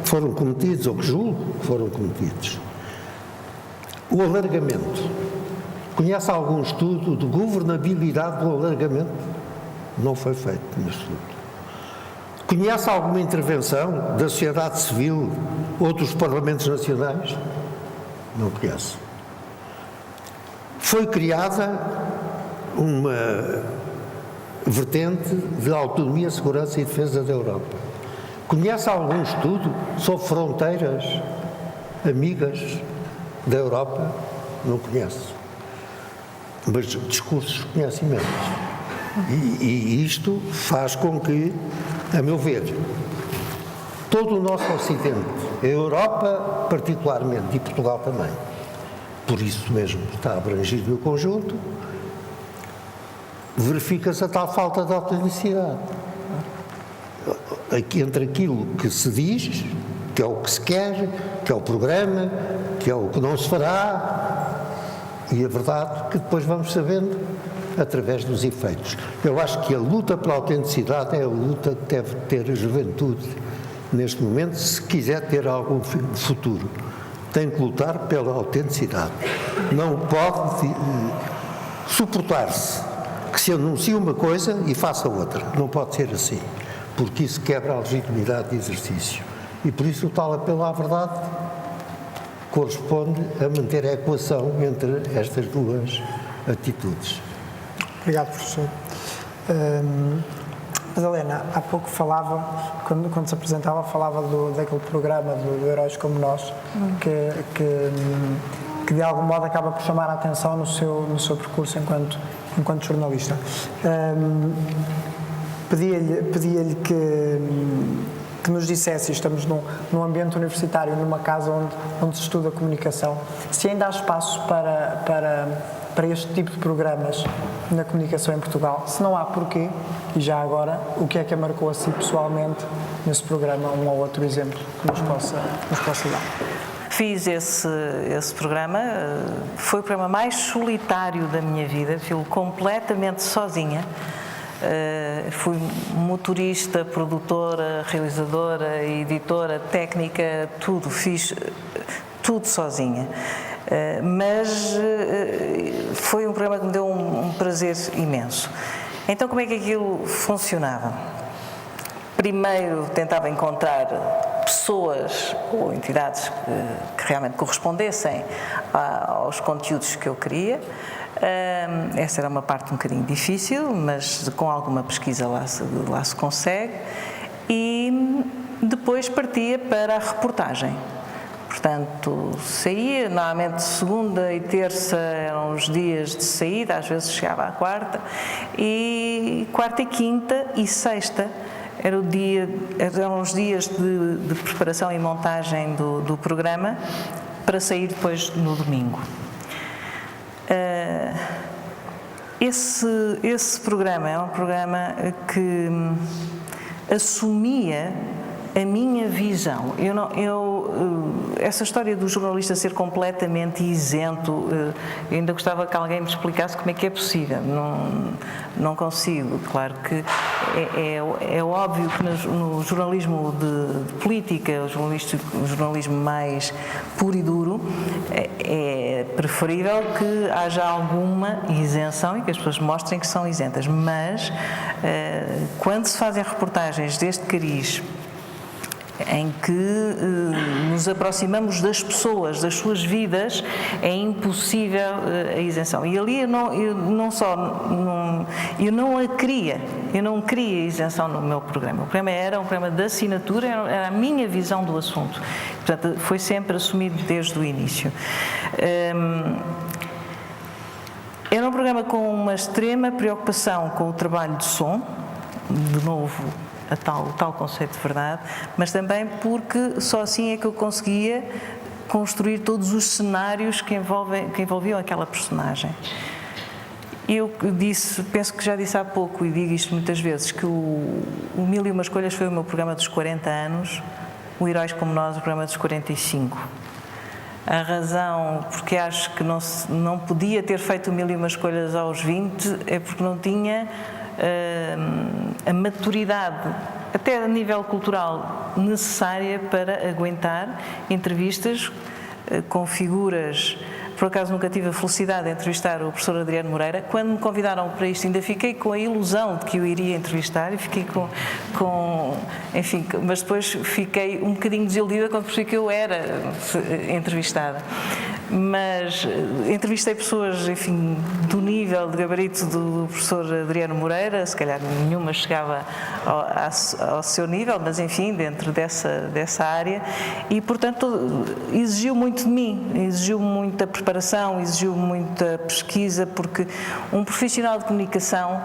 que foram cometidos, ou que julgo que foram cometidos. O alargamento. Conhece algum estudo de governabilidade do alargamento? Não foi feito neste estudo. Conhece alguma intervenção da sociedade civil ou dos parlamentos nacionais? Não conhece. Foi criada uma vertente de autonomia, segurança e defesa da Europa. Conhece algum estudo sobre fronteiras amigas da Europa? Não conhece. Mas discursos conhece imensos. E isto faz com que, a meu ver, todo o nosso Ocidente, a Europa particularmente e Portugal também, por isso mesmo está abrangido no conjunto, verifica-se a tal falta de autenticidade entre aquilo que se diz, que é o que se quer, que é o programa, que é o que não se fará, e a verdade que depois vamos sabendo através dos efeitos. Eu acho que a luta pela autenticidade é a luta que deve ter a juventude neste momento, se quiser ter algum futuro. Tem que lutar pela autenticidade. Não pode suportar-se que se anuncie uma coisa e faça outra. Não pode ser assim, porque isso quebra a legitimidade de exercício. E por isso o tal apelo à verdade corresponde a manter a equação entre estas duas atitudes. Obrigado, professor. Madalena, há pouco falava, quando se apresentava, falava daquele programa do Heróis Como Nós, que de algum modo acaba por chamar a atenção no seu percurso enquanto jornalista. Pedia-lhe que nos dissesse, estamos num ambiente universitário, numa casa onde se estuda comunicação, se ainda há espaço para este tipo de programas na comunicação em Portugal, se não há, porquê, e já agora, o que é que a marcou a si pessoalmente nesse programa, um ou outro exemplo que nos possa dar? Fiz esse programa, foi o programa mais solitário da minha vida, fiz-o completamente sozinha. Fui motorista, produtora, realizadora, editora, técnica, tudo, fiz tudo sozinha. Mas foi um programa que me deu um prazer imenso. Então, como é que aquilo funcionava? Primeiro tentava encontrar pessoas ou entidades que realmente correspondessem aos conteúdos que eu queria. Essa era uma parte um bocadinho difícil, mas com alguma pesquisa lá se consegue. E depois partia para a reportagem. Portanto, saía, normalmente segunda e terça eram os dias de saída, às vezes chegava à quarta, e quarta e quinta e sexta eram os dias de preparação e montagem do programa para sair depois no domingo. Esse programa é um programa que assumia a minha visão. essa história do jornalista ser completamente isento, eu ainda gostava que alguém me explicasse como é que é possível. Não consigo. Claro que é óbvio que no jornalismo de política, o jornalismo mais puro e duro, é preferível que haja alguma isenção e que as pessoas mostrem que são isentas. Mas, quando se fazem reportagens deste cariz, em que nos aproximamos das pessoas, das suas vidas, é impossível a isenção. E ali eu não queria isenção no meu programa. O programa era um programa de assinatura, era a minha visão do assunto. Portanto, foi sempre assumido desde o início. Era um programa com uma extrema preocupação com o trabalho de som, de novo, o tal conceito de verdade, mas também porque só assim é que eu conseguia construir todos os cenários que envolviam aquela personagem. Eu penso que já disse há pouco, e digo isto muitas vezes, que o Mil e Uma Escolhas foi o meu programa dos 40 anos, o Heróis Como Nós, o programa dos 45. A razão porque acho que não podia ter feito o Mil e Uma Escolhas aos 20 é porque não tinha a maturidade, até a nível cultural, necessária para aguentar entrevistas com figuras. Por acaso nunca tive a felicidade de entrevistar o professor Adriano Moreira. Quando me convidaram para isto, ainda fiquei com a ilusão de que o iria entrevistar e fiquei enfim, mas depois fiquei um bocadinho desiludida quando percebi que eu era entrevistada. Mas entrevistei pessoas, enfim, do nível de gabarito do professor Adriano Moreira, se calhar nenhuma chegava ao seu nível, mas enfim, dentro dessa área, e portanto exigiu muito de mim, exigiu muita preparação, exigiu muita pesquisa, porque um profissional de comunicação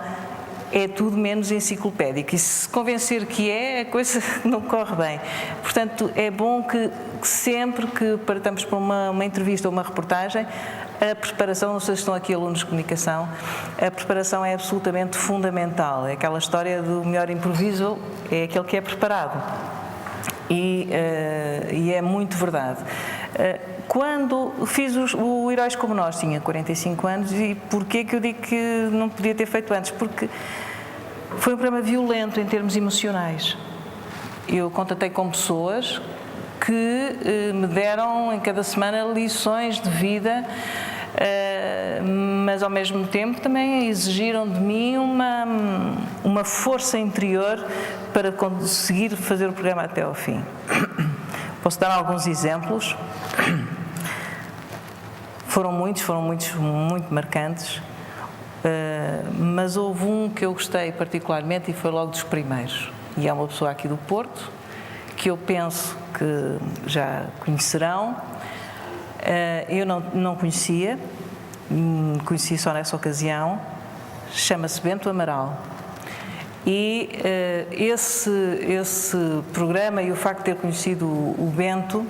é tudo menos enciclopédico, e se convencer que a coisa não corre bem. Portanto, é bom que sempre que partamos para uma entrevista ou uma reportagem, a preparação, não sei se estão aqui alunos de comunicação, a preparação é absolutamente fundamental. É aquela história do melhor improviso, é aquele que é preparado. E é muito verdade. Quando fiz o Heróis Como Nós, tinha 45 anos, e porquê que eu digo que não podia ter feito antes? Porque foi um programa violento em termos emocionais. Eu contatei com pessoas que me deram em cada semana lições de vida, mas ao mesmo tempo também exigiram de mim uma força interior para conseguir fazer o programa até ao fim. Posso dar alguns exemplos? Foram muitos muito marcantes, mas houve um que eu gostei particularmente e foi logo dos primeiros. E é uma pessoa aqui do Porto, que eu penso que já conhecerão. Eu não conhecia, conheci só nessa ocasião. Chama-se Bento Amaral. E esse programa e o facto de ter conhecido o Bento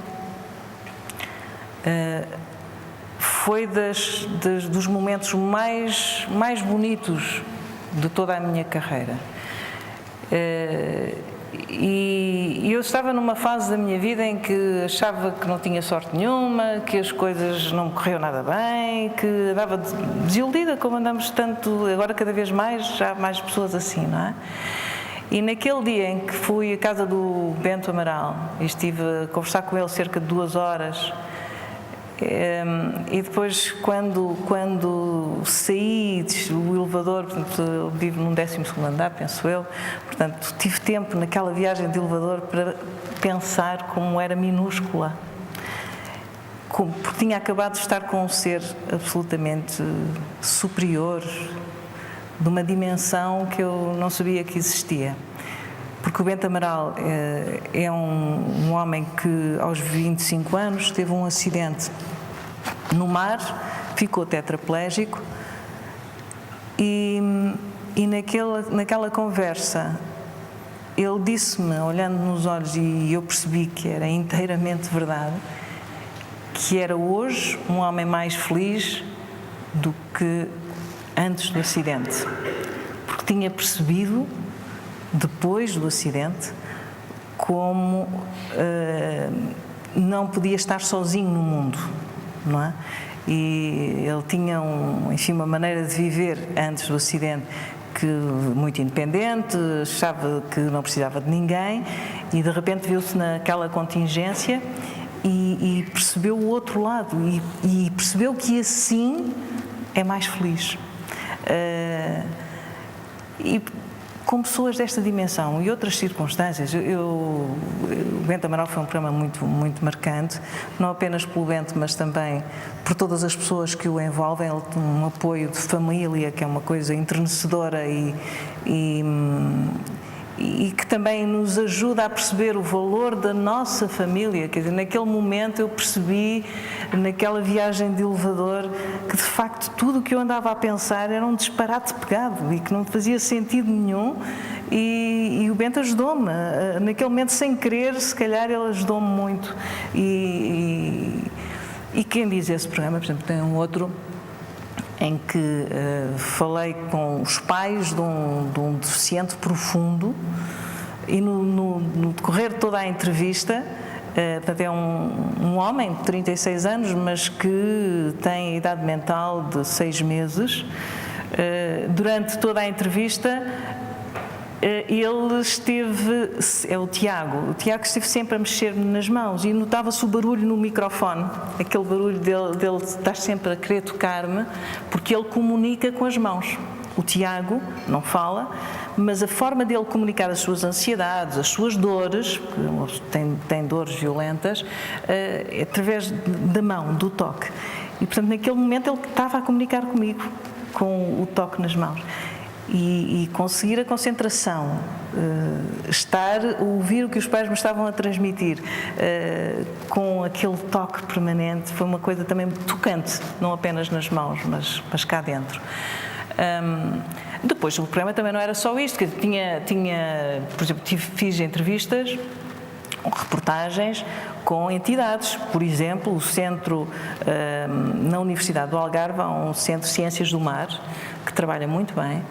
foi dos momentos mais bonitos de toda a minha carreira. E eu estava numa fase da minha vida em que achava que não tinha sorte nenhuma, que as coisas não me corriam nada bem, que andava desiludida, como andamos tanto, agora cada vez mais, já há mais pessoas assim, não é? E naquele dia em que fui à casa do Bento Amaral e estive a conversar com ele cerca de 2 horas, e depois quando saí do elevador, portanto, eu vivo num 12º andar, penso eu, portanto tive tempo naquela viagem de elevador para pensar como era minúscula, porque tinha acabado de estar com um ser absolutamente superior, de uma dimensão que eu não sabia que existia. Porque o Bento Amaral é um homem que aos 25 anos teve um acidente no mar, ficou tetraplégico e naquela conversa ele disse-me, olhando nos olhos, e eu percebi que era inteiramente verdade, que era hoje um homem mais feliz do que antes do acidente, porque tinha percebido depois do acidente como não podia estar sozinho no mundo, não é? E ele tinha uma maneira de viver antes do acidente que muito independente, achava que não precisava de ninguém e de repente viu-se naquela contingência e percebeu o outro lado e percebeu que assim é mais feliz. E com pessoas desta dimensão e outras circunstâncias, o Bento Amaral foi um programa muito, muito marcante, não apenas pelo Bento, mas também por todas as pessoas que o envolvem. Ele tem um apoio de família, que é uma coisa enternecedora e que também nos ajuda a perceber o valor da nossa família. Quer dizer, naquele momento eu percebi, naquela viagem de elevador, que de facto tudo o que eu andava a pensar era um disparate pegado e que não fazia sentido nenhum, e o Bento ajudou-me, naquele momento sem querer, se calhar ele ajudou-me muito. E quem diz esse programa, por exemplo, tem um outro em que falei com os pais de um deficiente profundo e no decorrer de toda a entrevista, portanto é um homem de 36 anos, mas que tem a idade mental de 6 meses. Durante toda a entrevista ele esteve, é o Tiago esteve sempre a mexer-me nas mãos e notava-se o barulho no microfone, aquele barulho dele estar sempre a querer tocar-me, porque ele comunica com as mãos. O Tiago não fala, mas a forma dele comunicar as suas ansiedades, as suas dores, porque tem dores violentas, é através da mão, do toque. E, portanto, naquele momento ele estava a comunicar comigo, com o toque nas mãos. E conseguir a concentração, ouvir o que os pais me estavam a transmitir com aquele toque permanente, foi uma coisa também tocante, não apenas nas mãos, mas cá dentro. Depois o programa também não era só isto, que tinha por exemplo, fiz entrevistas, reportagens com entidades, por exemplo, o centro na Universidade do Algarve, há um centro de Ciências do Mar, que trabalha muito bem,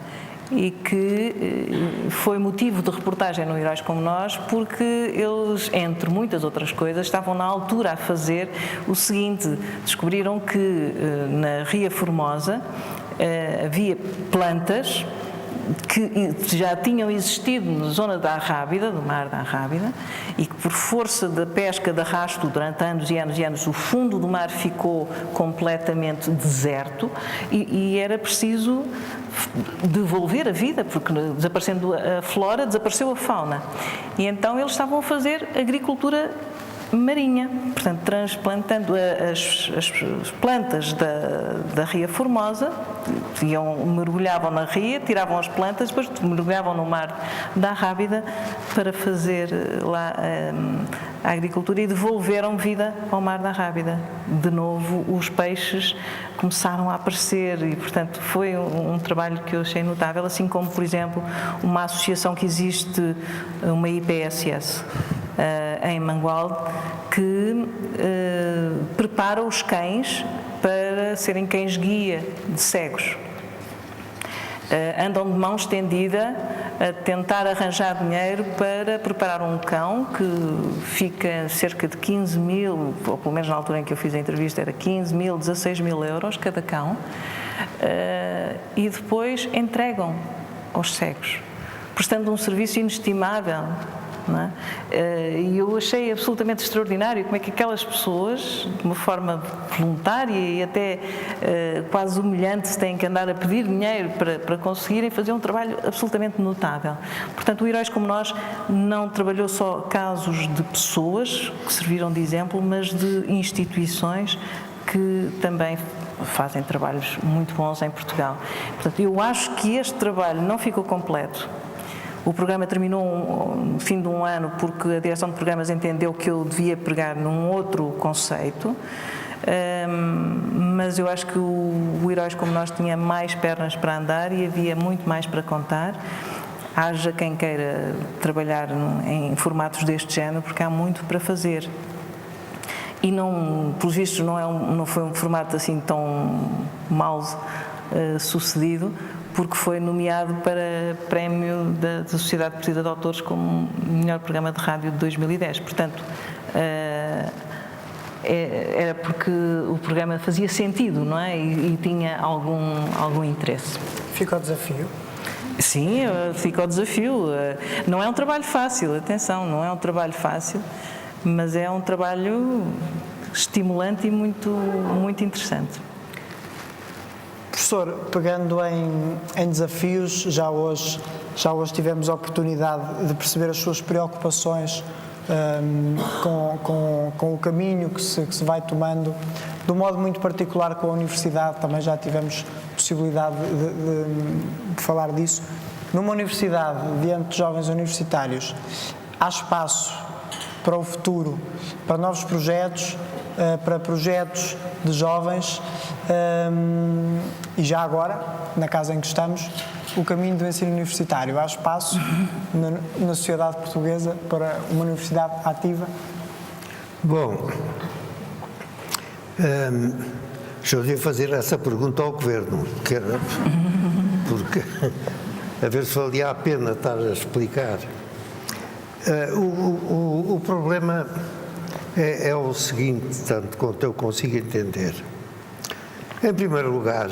e que foi motivo de reportagem no Heróis Como Nós, porque eles, entre muitas outras coisas, estavam na altura a fazer o seguinte: descobriram que na Ria Formosa havia plantas que já tinham existido na zona da Arrábida, do mar da Arrábida, e que por força da pesca de arrasto durante anos e anos e anos o fundo do mar ficou completamente deserto e era preciso devolver a vida, porque desaparecendo a flora, desapareceu a fauna. E então eles estavam a fazer agricultura marinha, portanto transplantando as plantas da Ria Formosa, mergulhavam na ria, tiravam as plantas, depois mergulhavam no mar da Arrábida para fazer lá a agricultura e devolveram vida ao mar da Arrábida. De novo os peixes começaram a aparecer e, portanto, foi um trabalho que eu achei notável, assim como, por exemplo, uma associação que existe, uma IPSS, em Mangualde, que prepara os cães para serem cães-guia de cegos. Andam de mão estendida a tentar arranjar dinheiro para preparar um cão que fica cerca de 15 mil, ou pelo menos na altura em que eu fiz a entrevista era 15 mil, 16 mil euros cada cão, e depois entregam aos cegos, prestando um serviço inestimável. Não é? E eu achei absolutamente extraordinário como é que aquelas pessoas, de uma forma voluntária e até quase humilhante, têm que andar a pedir dinheiro para conseguirem fazer um trabalho absolutamente notável. Portanto, o Heróis Como Nós não trabalhou só casos de pessoas que serviram de exemplo, mas de instituições que também fazem trabalhos muito bons em Portugal. Portanto, eu acho que este trabalho não ficou completo. O programa terminou no fim de um ano porque a direção de programas entendeu que eu devia pegar num outro conceito, mas eu acho que o Heróis Como Nós tinha mais pernas para andar e havia muito mais para contar. Haja quem queira trabalhar em formatos deste género, porque há muito para fazer. E não, pelos vistos, não foi um formato assim tão mal sucedido, porque foi nomeado para prémio da Sociedade Portuguesa de Autores como melhor programa de rádio de 2010. Portanto, era porque o programa fazia sentido, não é? E tinha algum interesse. Fica o desafio. Sim, fica o desafio. Não é um trabalho fácil, atenção, não é um trabalho fácil, mas é um trabalho estimulante e muito interessante. Professor, pegando em desafios, já hoje tivemos a oportunidade de perceber as suas preocupações com o caminho que se vai tomando, de um modo muito particular com a universidade, também já tivemos possibilidade de falar disso. Numa universidade, diante de jovens universitários, há espaço para o futuro, para novos projetos, para projetos de jovens, e já agora, na casa em que estamos, o caminho do ensino universitário. Há espaço na sociedade portuguesa para uma universidade ativa? Bom, eu devia fazer essa pergunta ao Governo, porque a ver se valia a pena estar a explicar. O problema é o seguinte, tanto quanto eu consigo entender. Em primeiro lugar,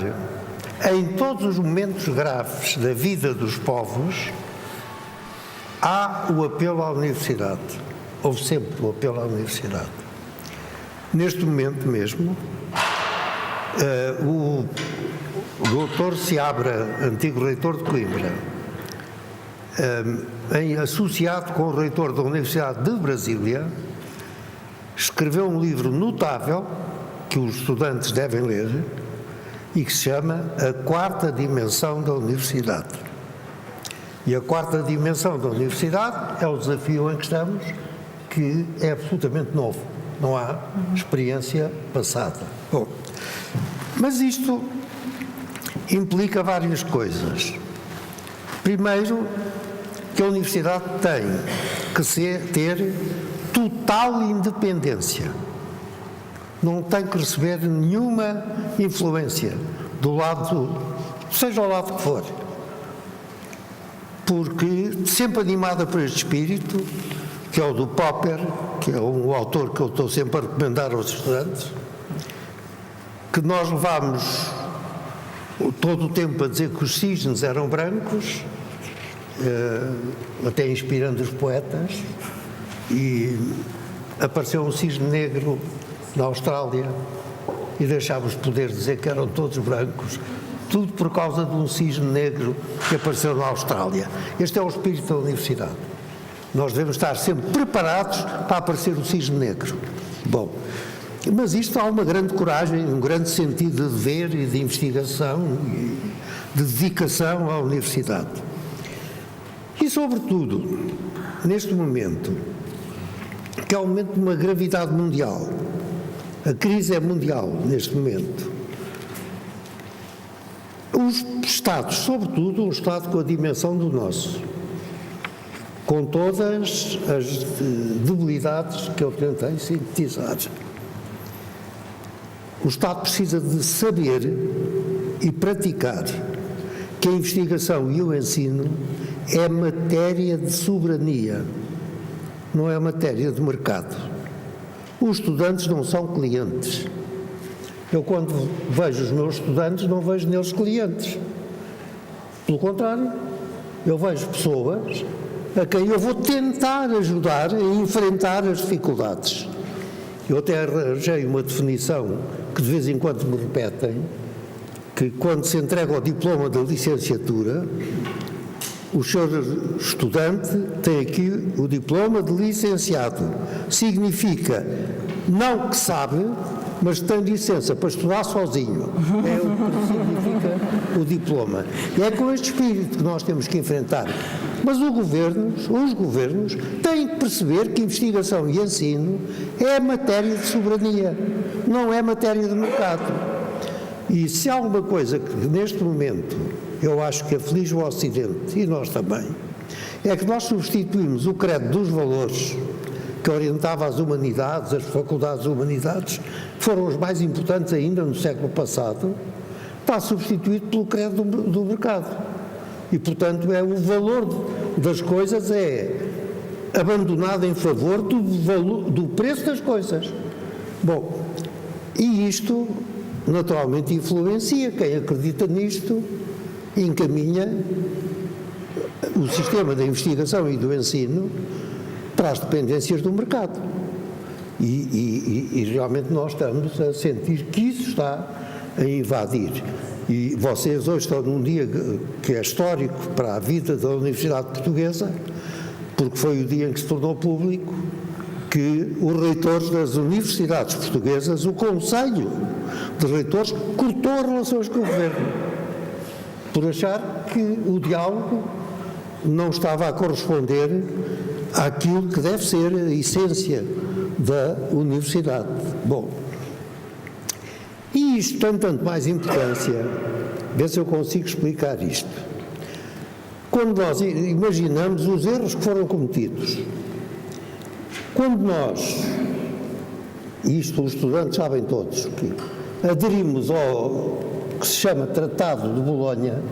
em todos os momentos graves da vida dos povos, há o apelo à universidade. Houve sempre o apelo à universidade. Neste momento mesmo, o doutor Seabra, antigo reitor de Coimbra, associado com o reitor da Universidade de Brasília, escreveu um livro notável que os estudantes devem ler e que se chama A Quarta Dimensão da Universidade. E a quarta dimensão da universidade é o desafio em que estamos, que é absolutamente novo. Não há experiência passada. Bom, mas isto implica várias coisas. Primeiro, que a universidade tem que ter total independência. Não tem que receber nenhuma influência do lado, seja o lado que for. Porque, sempre animada por este espírito, que é o do Popper, que é um autor que eu estou sempre a recomendar aos estudantes, que nós levámos todo o tempo a dizer que os cisnes eram brancos, até inspirando os poetas, e apareceu um cisne negro na Austrália e deixámos poder dizer que eram todos brancos, tudo por causa de um cisne negro que apareceu na Austrália. Este é o espírito da universidade. Nós devemos estar sempre preparados para aparecer o cisne negro. Bom, mas isto há uma grande coragem, um grande sentido de dever e de investigação e de dedicação à universidade. E, sobretudo, neste momento, que é um momento de uma gravidade mundial, a crise é mundial neste momento, os Estados, sobretudo um Estado com a dimensão do nosso, com todas as debilidades que eu tentei sintetizar, o Estado precisa de saber e praticar que a investigação e o ensino é matéria de soberania, não é matéria de mercado. Os estudantes não são clientes. Eu, quando vejo os meus estudantes, não vejo neles clientes. Pelo contrário, eu vejo pessoas a quem eu vou tentar ajudar a enfrentar as dificuldades. Eu até arranjei uma definição que de vez em quando me repetem, que quando se entrega o diploma da licenciatura, o senhor estudante tem aqui o diploma de licenciado. Significa não que sabe, mas tem licença para estudar sozinho. É o que significa o diploma. E é com este espírito que nós temos que enfrentar. Mas os governos têm que perceber que investigação e ensino é matéria de soberania, não é matéria de mercado. E se há alguma coisa que neste momento eu acho que aflige o Ocidente, e nós também, é que nós substituímos o credo dos valores que orientava as humanidades, as faculdades de humanidades, que foram os mais importantes ainda no século passado, está substituído pelo credo do mercado. E, portanto, o valor das coisas é abandonado em favor do preço das coisas. Bom, e isto naturalmente influencia quem acredita nisto, encaminha o sistema da investigação e do ensino para as dependências do mercado. E realmente nós estamos a sentir que isso está a invadir. E vocês hoje estão num dia que é histórico para a vida da Universidade Portuguesa, porque foi o dia em que se tornou público que os reitores das universidades portuguesas, o Conselho de Reitores, cortou relações com o Governo, por achar que o diálogo não estava a corresponder àquilo que deve ser a essência da universidade. Bom, e isto tem tanto mais importância, vê se eu consigo explicar isto. Quando nós imaginamos os erros que foram cometidos, quando nós, e isto os estudantes sabem todos, que aderimos ao que se chama Tratado de Bolonha,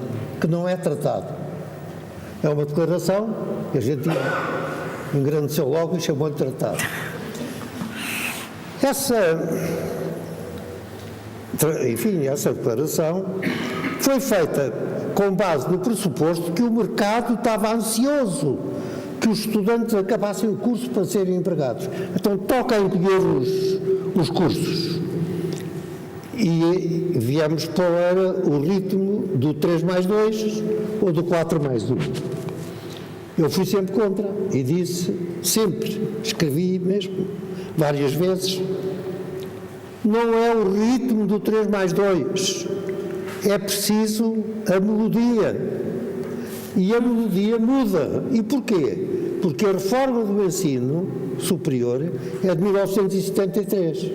que não é tratado, é uma declaração que a gente engrandeceu logo e chamou-lhe tratado. Essa declaração foi feita com base no pressuposto que o mercado estava ansioso que os estudantes acabassem o curso para serem empregados. Então toca a encolher os cursos. E viemos para o ritmo do 3+2 ou do 4+1. Eu fui sempre contra e disse, sempre, escrevi mesmo, várias vezes, não é o ritmo do 3+2, é preciso a melodia. E a melodia muda. E porquê? Porque a reforma do ensino superior é de 1973.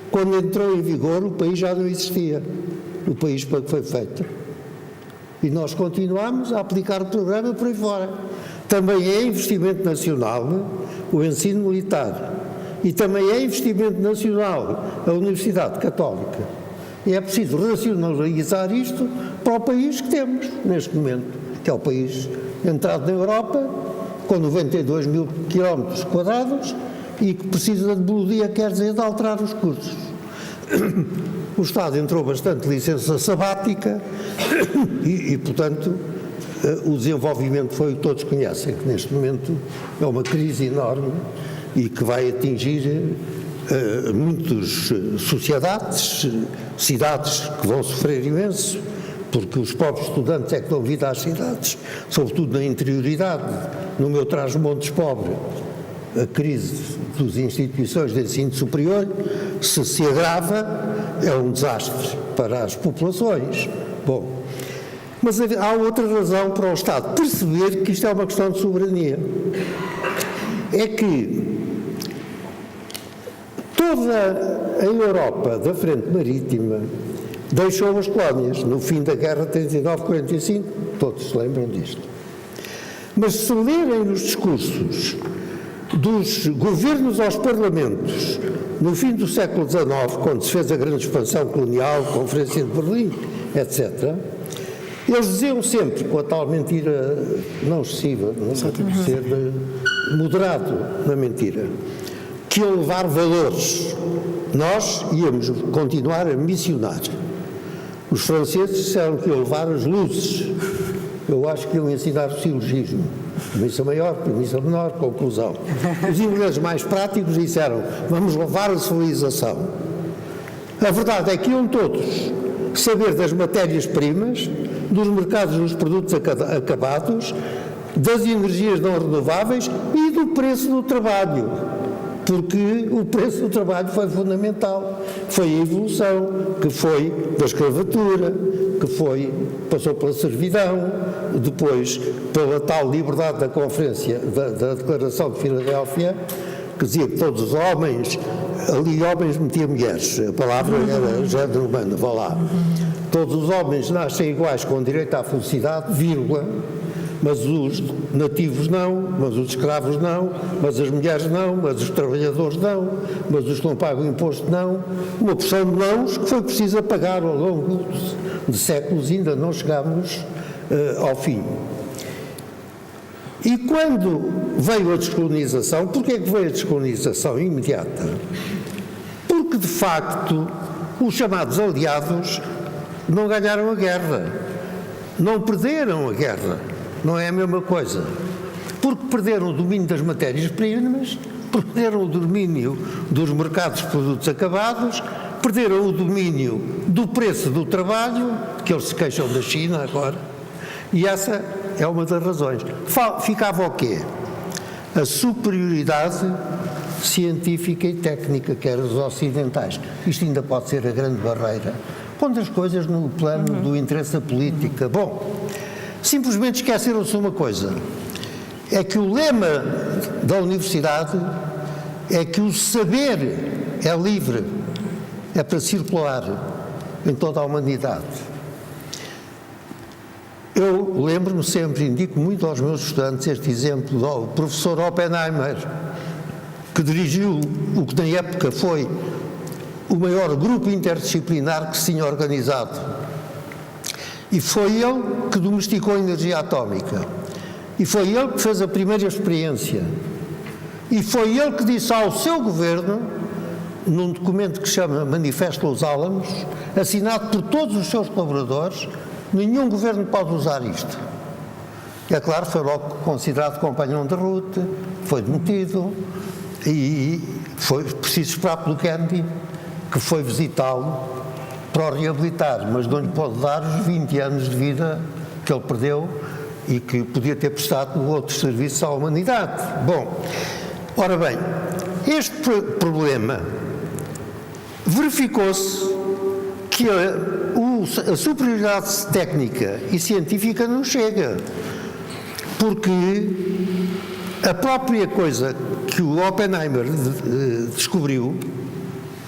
Quando entrou em vigor, o país já não existia, o país para que foi feito. E nós continuamos a aplicar o programa por aí fora. Também é investimento nacional o ensino militar. E também é investimento nacional a Universidade Católica. E é preciso racionalizar isto para o país que temos neste momento, que é o país entrado na Europa, com 92 mil quilómetros quadrados e que precisa de melodia, quer dizer, de alterar os cursos. O Estado entrou bastante licença sabática e portanto, o desenvolvimento foi o que todos conhecem, que neste momento é uma crise enorme e que vai atingir muitas sociedades, cidades que vão sofrer imenso, porque os pobres estudantes é que dão vida às cidades, sobretudo na interioridade. No meu Trás-os-Montes pobre, a crise das instituições de ensino superior, se agrava, é um desastre para as populações. Bom, mas há outra razão para o Estado perceber que isto é uma questão de soberania. É que toda a Europa da frente marítima deixou as colónias no fim da guerra de 39-45, todos se lembram disto. Mas se lerem os discursos dos governos aos parlamentos no fim do século XIX, quando se fez a grande expansão colonial, Conferência de Berlim, etc., eles diziam sempre, com a tal mentira não excessiva, não tem que ser moderado na mentira, que iam levar valores. Nós íamos continuar a missionar. Os franceses disseram que iam levar as luzes. Eu acho que iam ensinar o silogismo. Premissa maior, premissa menor, conclusão. Os ingleses mais práticos disseram, vamos levar a civilização. A verdade é que iam todos saber das matérias-primas, dos mercados dos produtos acabados, das energias não renováveis e do preço do trabalho. Porque o preço do trabalho foi fundamental. Foi a evolução, que foi da escravatura, que passou pela servidão, depois pela tal liberdade da conferência, da Declaração de Filadélfia, que dizia que todos os homens, ali homens metia mulheres, a palavra era género humano, vá lá. Todos os homens nascem iguais com direito à felicidade, vírgula, mas os nativos não, mas os escravos não, mas as mulheres não, mas os trabalhadores não, mas os que não pagam imposto não. Uma porção de nãos que foi preciso pagar ao longo de séculos e ainda não chegámos ao fim. E quando veio a descolonização, porquê é que veio a descolonização imediata? de facto os chamados aliados não ganharam a guerra, não perderam a guerra, não é a mesma coisa, porque perderam o domínio das matérias-primas, perderam o domínio dos mercados de produtos acabados, perderam o domínio do preço do trabalho, que eles se queixam da China agora, e essa é uma das razões. Ficava o quê? A superioridade científica e técnica, que eram os ocidentais. Isto ainda pode ser a grande barreira. Pondo as coisas no plano do interesse da política. Bom, simplesmente esqueceram-se uma coisa, é que o lema da universidade é que o saber é livre, é para circular em toda a humanidade. Eu lembro-me sempre, indico muito aos meus estudantes este exemplo do professor Oppenheimer, que dirigiu o que na época foi o maior grupo interdisciplinar que se tinha organizado. E foi ele que domesticou a energia atómica. E foi ele que fez a primeira experiência. E foi ele que disse ao seu governo, num documento que se chama Manifesto dos Álamos, assinado por todos os seus colaboradores, nenhum governo pode usar isto. É claro, foi logo considerado companheiro de ruta, foi demitido e foi preciso esperar pelo Kennedy, que foi visitá-lo para o reabilitar, mas não lhe pode dar os 20 anos de vida que ele perdeu e que podia ter prestado outros serviços à humanidade. Bom, ora bem, este problema verificou-se que a superioridade técnica e científica não chega, porque a própria coisa que o Oppenheimer descobriu,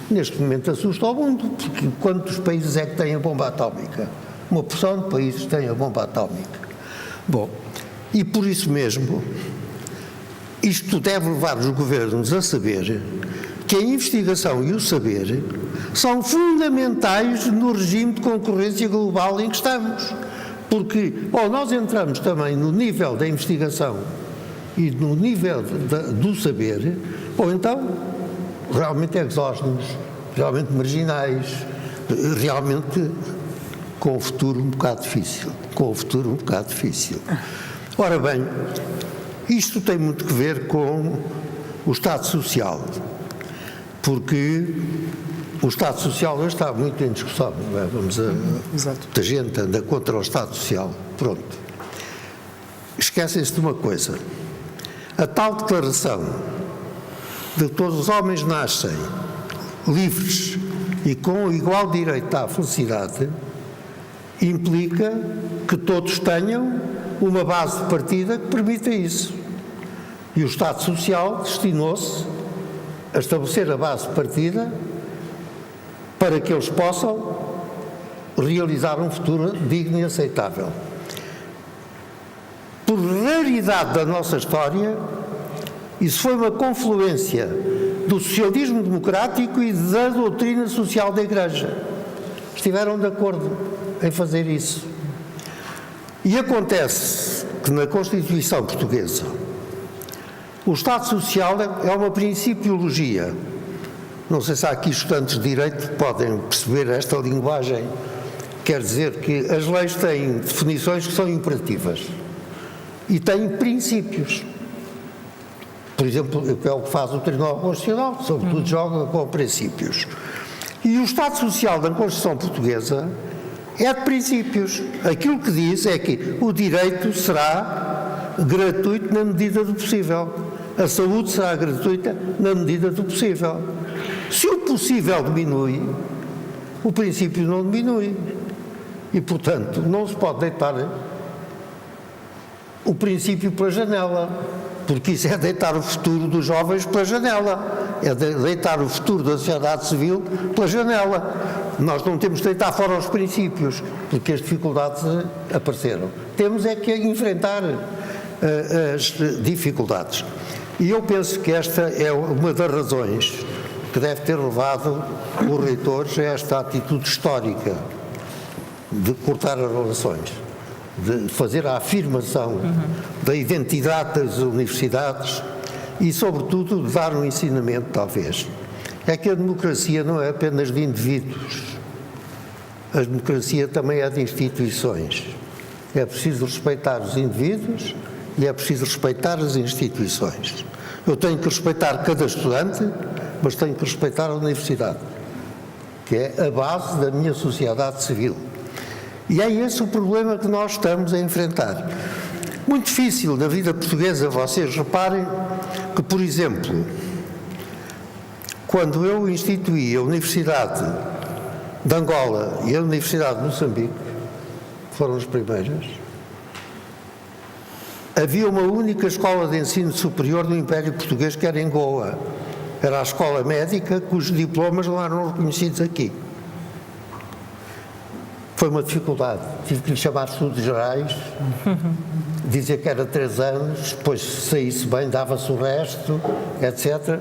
neste momento assusta ao mundo, porque quantos países é que têm a bomba atómica? Uma porção de países têm a bomba atómica. Bom, e por isso mesmo, isto deve levar os governos a saber que a investigação e o saber são fundamentais no regime de concorrência global em que estamos. Porque, ou nós entramos também no nível da investigação e no nível do saber, ou então realmente exógenos, realmente marginais, realmente com o futuro um bocado difícil. Ora bem, isto tem muito que ver com o Estado Social, porque o Estado Social hoje está muito em discussão, não é? Muita gente anda contra o Estado Social, pronto. Esquecem-se de uma coisa, a tal declaração de que todos os homens nascem livres e com igual direito à felicidade, implica que todos tenham uma base de partida que permita isso. E o Estado Social destinou-se a estabelecer a base de partida para que eles possam realizar um futuro digno e aceitável. Por raridade da nossa história, isso foi uma confluência do socialismo democrático e da doutrina social da Igreja. Estiveram de acordo em fazer isso. E acontece que na Constituição Portuguesa o Estado Social é uma principiologia. Não sei se há aqui estudantes de Direito que podem perceber esta linguagem. Quer dizer que as leis têm definições que são imperativas e têm princípios. Por exemplo, é o que faz o Tribunal Constitucional, sobretudo joga com princípios. E o Estado Social da Constituição Portuguesa é de princípios. Aquilo que diz é que o direito será gratuito na medida do possível. A saúde será gratuita na medida do possível. Se o possível diminui, o princípio não diminui. E, portanto, não se pode deitar o princípio pela janela, porque isso é deitar o futuro dos jovens pela janela, é deitar o futuro da sociedade civil pela janela. Nós não temos de deitar fora os princípios, porque as dificuldades apareceram. Temos é que enfrentar as dificuldades. E eu penso que esta é uma das razões que deve ter levado os reitores a esta atitude histórica de cortar as relações, de fazer a afirmação da identidade das universidades e, sobretudo, de dar um ensinamento, talvez. é que a democracia não é apenas de indivíduos. A democracia também é de instituições. É preciso respeitar os indivíduos e é preciso respeitar as instituições. Eu tenho que respeitar cada estudante, mas tenho que respeitar a universidade, que é a base da minha sociedade civil. E é esse o problema que nós estamos a enfrentar. Muito difícil na vida portuguesa, vocês reparem que, por exemplo, quando eu instituí a Universidade de Angola e a Universidade de Moçambique, foram as primeiras, havia uma única escola de ensino superior do Império Português, que era em Goa. Era a escola médica, cujos diplomas não eram reconhecidos aqui. Foi uma dificuldade. Tive que lhe chamar estudos gerais, dizer que era 3 anos, depois, se saísse bem, dava-se o resto, etc.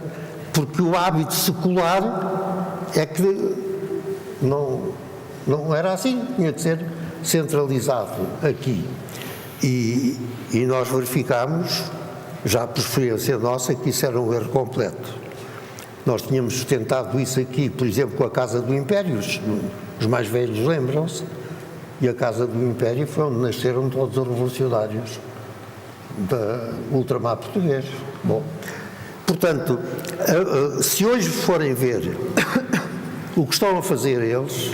Porque o hábito secular é que não era assim, tinha que ser centralizado aqui. E nós verificámos, já por experiência nossa, que isso era um erro completo. Nós tínhamos sustentado isso aqui, por exemplo, com a Casa do Império, os mais velhos lembram-se, e a Casa do Império foi onde nasceram todos os revolucionários da ultramar português. Bom, portanto, se hoje forem ver o que estão a fazer eles,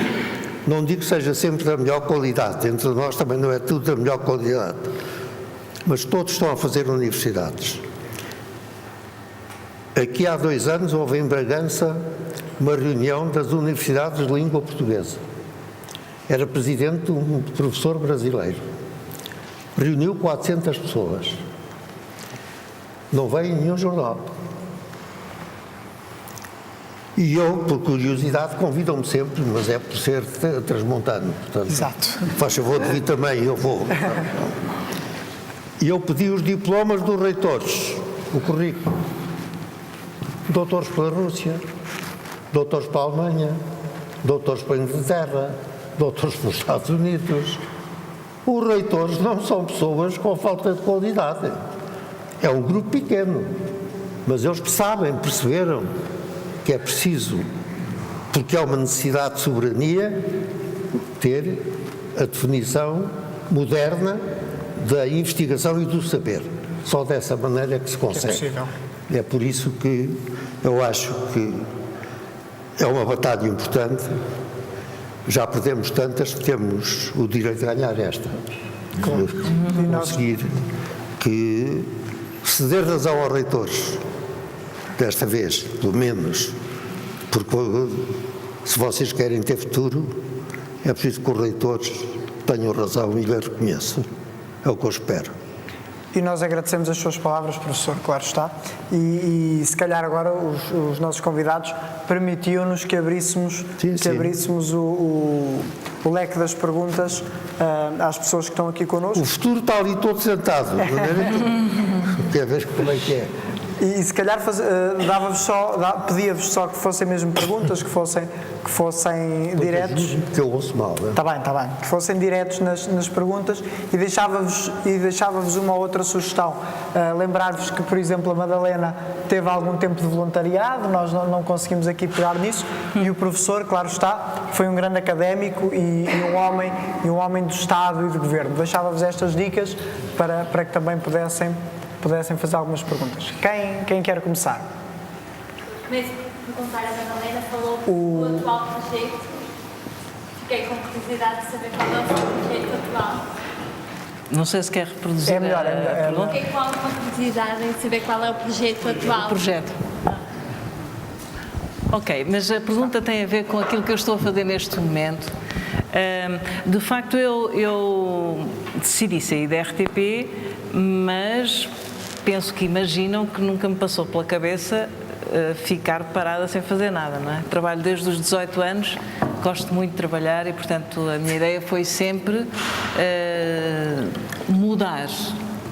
não digo que seja sempre da melhor qualidade, entre nós também não é tudo da melhor qualidade, mas todos estão a fazer universidades. Aqui há 2 anos houve em Bragança uma reunião das universidades de língua portuguesa. Era presidente um professor brasileiro. Reuniu 400 pessoas. Não veio em nenhum jornal. E eu, por curiosidade, convidam-me sempre, mas é por ser transmontano. Portanto, Exato. Faz favor de vir também, eu vou. E eu pedi os diplomas dos reitores, o currículo. Doutores pela Rússia, doutores para a Alemanha, doutores para a Inglaterra, doutores para os Estados Unidos. Os reitores não são pessoas com falta de qualidade. É um grupo pequeno, mas eles perceberam que é preciso, porque é uma necessidade de soberania, ter a definição moderna da investigação e do saber. Só dessa maneira é que se consegue. É possível. É por isso que eu acho que é uma batalha importante. Já perdemos tantas que temos o direito de ganhar esta. Conseguir que ceder razão aos reitores, desta vez, pelo menos, porque se vocês querem ter futuro, é preciso que os reitores tenham razão e lhe reconheçam. É o que eu espero. E nós agradecemos as suas palavras, professor, claro está. E se calhar agora os nossos convidados permitiam-nos que abríssemos, o leque das perguntas às pessoas que estão aqui connosco. O futuro está ali todo sentado. Quer ver como é que é? E se calhar pedia-vos só que fossem mesmo perguntas, que fossem diretos. Que eu ouço mal, não é? Está bem. Que fossem diretos nas perguntas e deixava-vos uma ou outra sugestão. Lembrar-vos que, por exemplo, a Madalena teve algum tempo de voluntariado, nós não conseguimos aqui pegar nisso, e o professor, claro está, foi um grande académico e um homem do Estado e do Governo. Deixava-vos estas dicas para que também pudessem fazer algumas perguntas. Quem quer começar? Mesmo perguntar a Madalena, falou do atual projeto. Fiquei com curiosidade de saber qual é o projeto atual. Não sei se quer reproduzir É melhor. Fiquei com alguma curiosidade em saber qual é o projeto atual. o projeto. Ok, mas a pergunta tem a ver com aquilo que eu estou a fazer neste momento. De facto, eu decidi sair da RTP, mas penso que imaginam que nunca me passou pela cabeça ficar parada sem fazer nada, não é? Trabalho desde os 18 anos, gosto muito de trabalhar e, portanto, a minha ideia foi sempre mudar,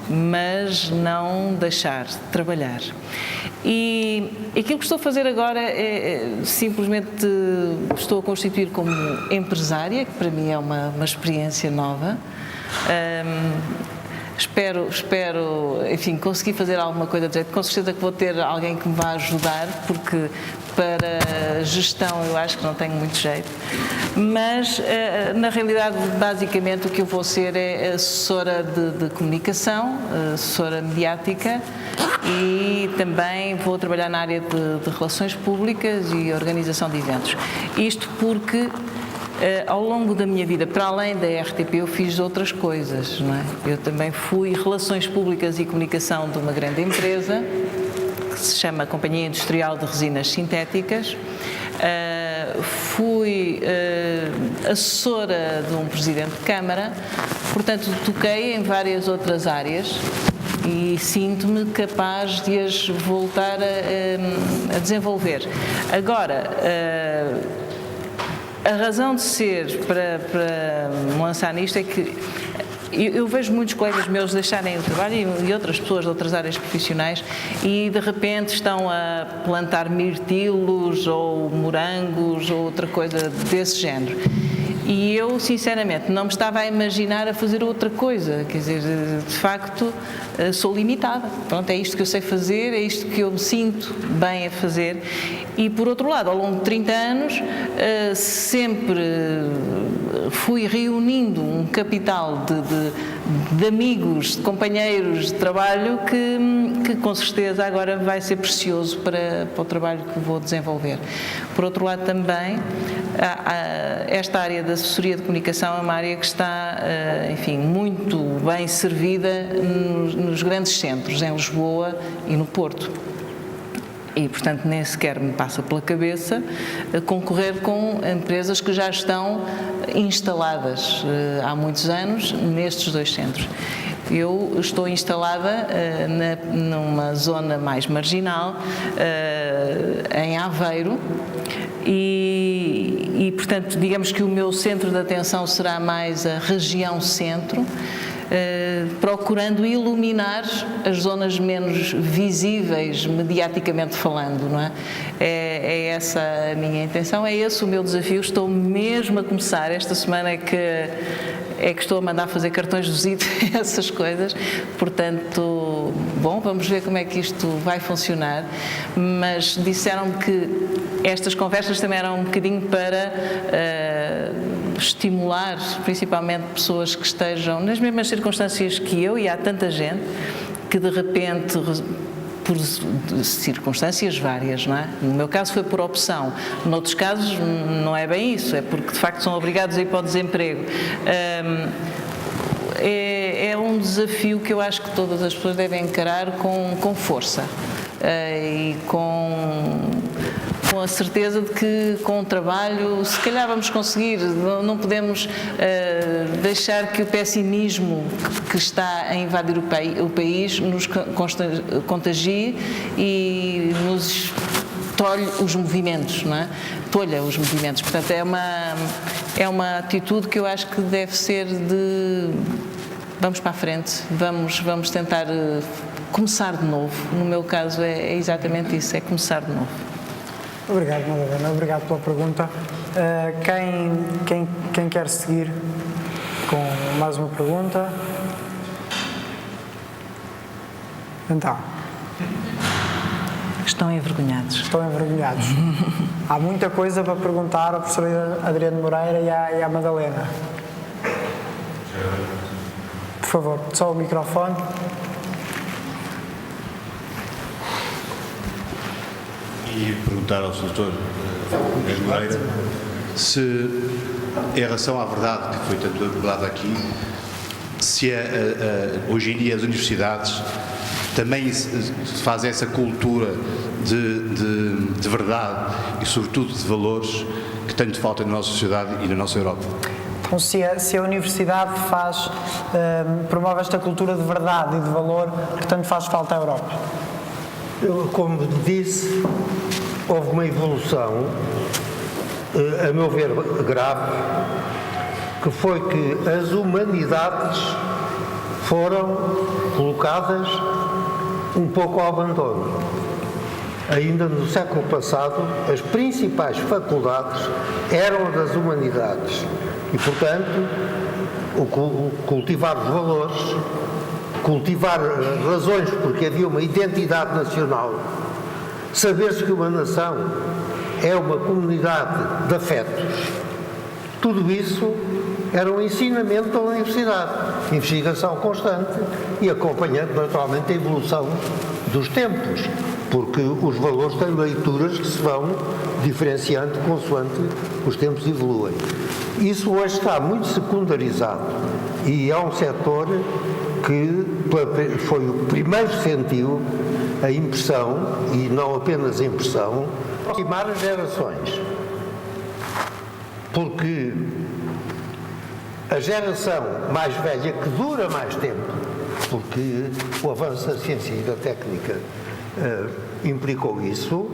mas não deixar de trabalhar. E aquilo que estou a fazer agora simplesmente estou a constituir como empresária, que para mim é uma experiência nova. Espero, enfim, conseguir fazer alguma coisa de jeito. Com certeza que vou ter alguém que me vá ajudar, porque para gestão eu acho que não tenho muito jeito, mas na realidade basicamente o que eu vou ser é assessora de comunicação, assessora mediática, e também vou trabalhar na área de relações públicas e organização de eventos. Isto porque ao longo da minha vida, para além da RTP, eu fiz outras coisas, não é? Eu também fui relações públicas e comunicação de uma grande empresa que se chama Companhia Industrial de Resinas Sintéticas. Fui assessora de um presidente de Câmara, portanto toquei em várias outras áreas e sinto-me capaz de as voltar a desenvolver. Agora, a razão de ser para me lançar nisto é que eu vejo muitos colegas meus deixarem o trabalho e outras pessoas de outras áreas profissionais e de repente estão a plantar mirtilos ou morangos ou outra coisa desse género. E eu, sinceramente, não me estava a imaginar a fazer outra coisa, quer dizer, de facto, sou limitada. Pronto, é isto que eu sei fazer, é isto que eu me sinto bem a fazer. E, por outro lado, ao longo de 30 anos, sempre fui reunindo um capital de amigos, de companheiros de trabalho que com certeza agora vai ser precioso para o trabalho que vou desenvolver. Por outro lado, também, esta área da assessoria de comunicação é uma área que está, enfim, muito bem servida nos grandes centros, em Lisboa e no Porto. E, portanto, nem sequer me passa pela cabeça concorrer com empresas que já estão instaladas há muitos anos nestes dois centros. Eu estou instalada numa zona mais marginal, em Aveiro, e, portanto, digamos que o meu centro de atenção será mais a região centro, procurando iluminar as zonas menos visíveis, mediaticamente falando, não é? É essa a minha intenção, é esse o meu desafio. Estou mesmo a começar, esta semana é que estou a mandar fazer cartões de visita, essas coisas, portanto, bom, vamos ver como é que isto vai funcionar, mas disseram-me que estas conversas também eram um bocadinho para estimular, principalmente pessoas que estejam nas mesmas circunstâncias que eu, e há tanta gente que de repente, por circunstâncias várias, não é? No meu caso foi por opção, noutros casos não é bem isso, é porque de facto são obrigados a ir para o desemprego. É um desafio que eu acho que todas as pessoas devem encarar com força e com a certeza de que com o trabalho se calhar vamos conseguir, não podemos deixar que o pessimismo que está a invadir o país nos contagie e nos tolhe os movimentos, não é? Tolha os movimentos. Portanto, é uma atitude que eu acho que deve ser de vamos para a frente, vamos tentar começar de novo. No meu caso é exatamente isso, é começar de novo. Obrigado, Madalena. Obrigado pela pergunta. Quem quer seguir com mais uma pergunta? Então. Estão envergonhados. Estão envergonhados. Há muita coisa para perguntar ao professor Adriano Moreira e à Madalena. Por favor, só o microfone. E perguntar ao Sr. Adriano Moreira se, em relação à verdade que foi tanto abordada aqui, se hoje em dia as universidades também fazem essa cultura de verdade e, sobretudo, de valores que tanto falta na nossa sociedade e na nossa Europa. Então, se a universidade promove esta cultura de verdade e de valor que tanto faz falta à Europa? Como disse, houve uma evolução, a meu ver, grave, que foi que as humanidades foram colocadas um pouco ao abandono. Ainda no século passado, as principais faculdades eram das humanidades e, portanto, cultivar os valores, cultivar razões porque havia uma identidade nacional, saber-se que uma nação é uma comunidade de afetos. Tudo isso era um ensinamento da universidade, investigação constante e acompanhando naturalmente a evolução dos tempos, porque os valores têm leituras que se vão diferenciando consoante os tempos evoluem. Isso hoje está muito secundarizado e é um setor que foi o primeiro que sentiu a impressão, e não apenas a impressão, aproximar as gerações. Porque a geração mais velha, que dura mais tempo, porque o avanço da ciência e da técnica implicou isso,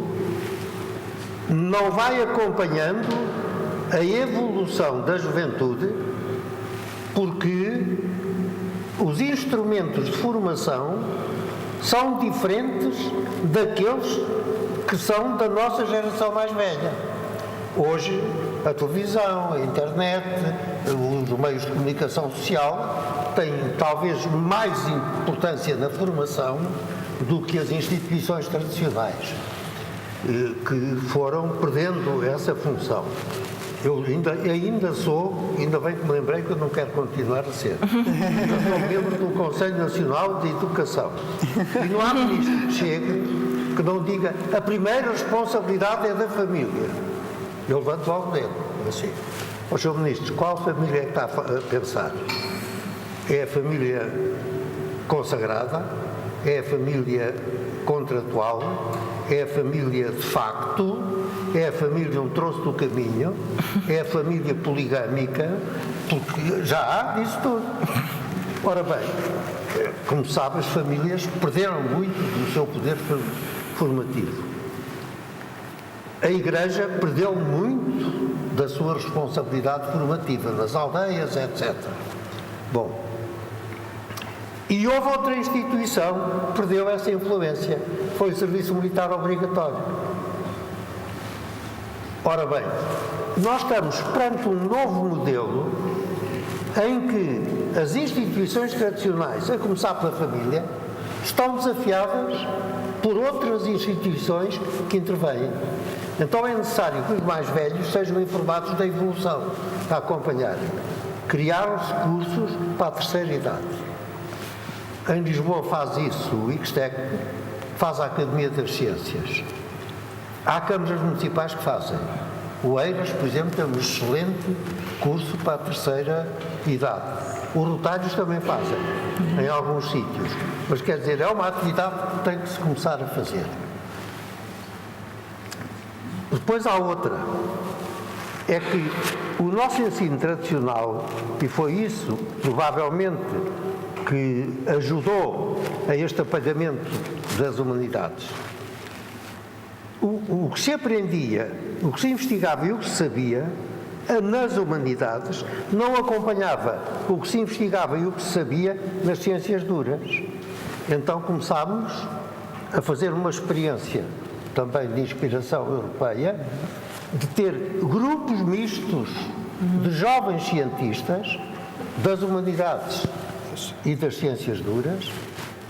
não vai acompanhando a evolução da juventude, porque os instrumentos de formação são diferentes daqueles que são da nossa geração mais velha. Hoje, a televisão, a internet, os meios de comunicação social têm talvez mais importância na formação do que as instituições tradicionais, que foram perdendo essa função. Eu ainda sou, ainda bem que me lembrei que eu não quero continuar a ser. Eu sou membro do Conselho Nacional de Educação. E não há ministro que chegue que não diga a primeira responsabilidade é da família. Eu levanto logo o dedo, assim. Ó, Sr. Ministro, qual família é que está a pensar? É a família consagrada? É a família contratual? É a família de facto? É a família um troço do caminho? É a família poligâmica? Porque já há disso tudo. Ora bem, como sabe, as famílias perderam muito do seu poder formativo. A Igreja perdeu muito da sua responsabilidade formativa nas aldeias, etc. Bom, e houve outra instituição que perdeu essa influência, foi o serviço militar obrigatório. Ora bem, nós estamos perante um novo modelo em que as instituições tradicionais, a começar pela família, estão desafiadas por outras instituições que intervêm. Então é necessário que os mais velhos sejam informados da evolução, a acompanharem. Criaram-se cursos para a terceira idade. Em Lisboa faz isso o ICSTEC, faz a Academia das Ciências. Há câmaras municipais que fazem. O Eiras, por exemplo, tem um excelente curso para a terceira idade. Os Rotários também fazem, em alguns sítios. Mas quer dizer, é uma atividade que tem que se começar a fazer. Depois há outra, é que o nosso ensino tradicional, e foi isso, provavelmente, que ajudou a este apagamento das humanidades, o que se aprendia, o que se investigava e o que se sabia nas humanidades não acompanhava o que se investigava e o que se sabia nas ciências duras. Então começámos a fazer uma experiência também de inspiração europeia, de ter grupos mistos de jovens cientistas das humanidades e das ciências duras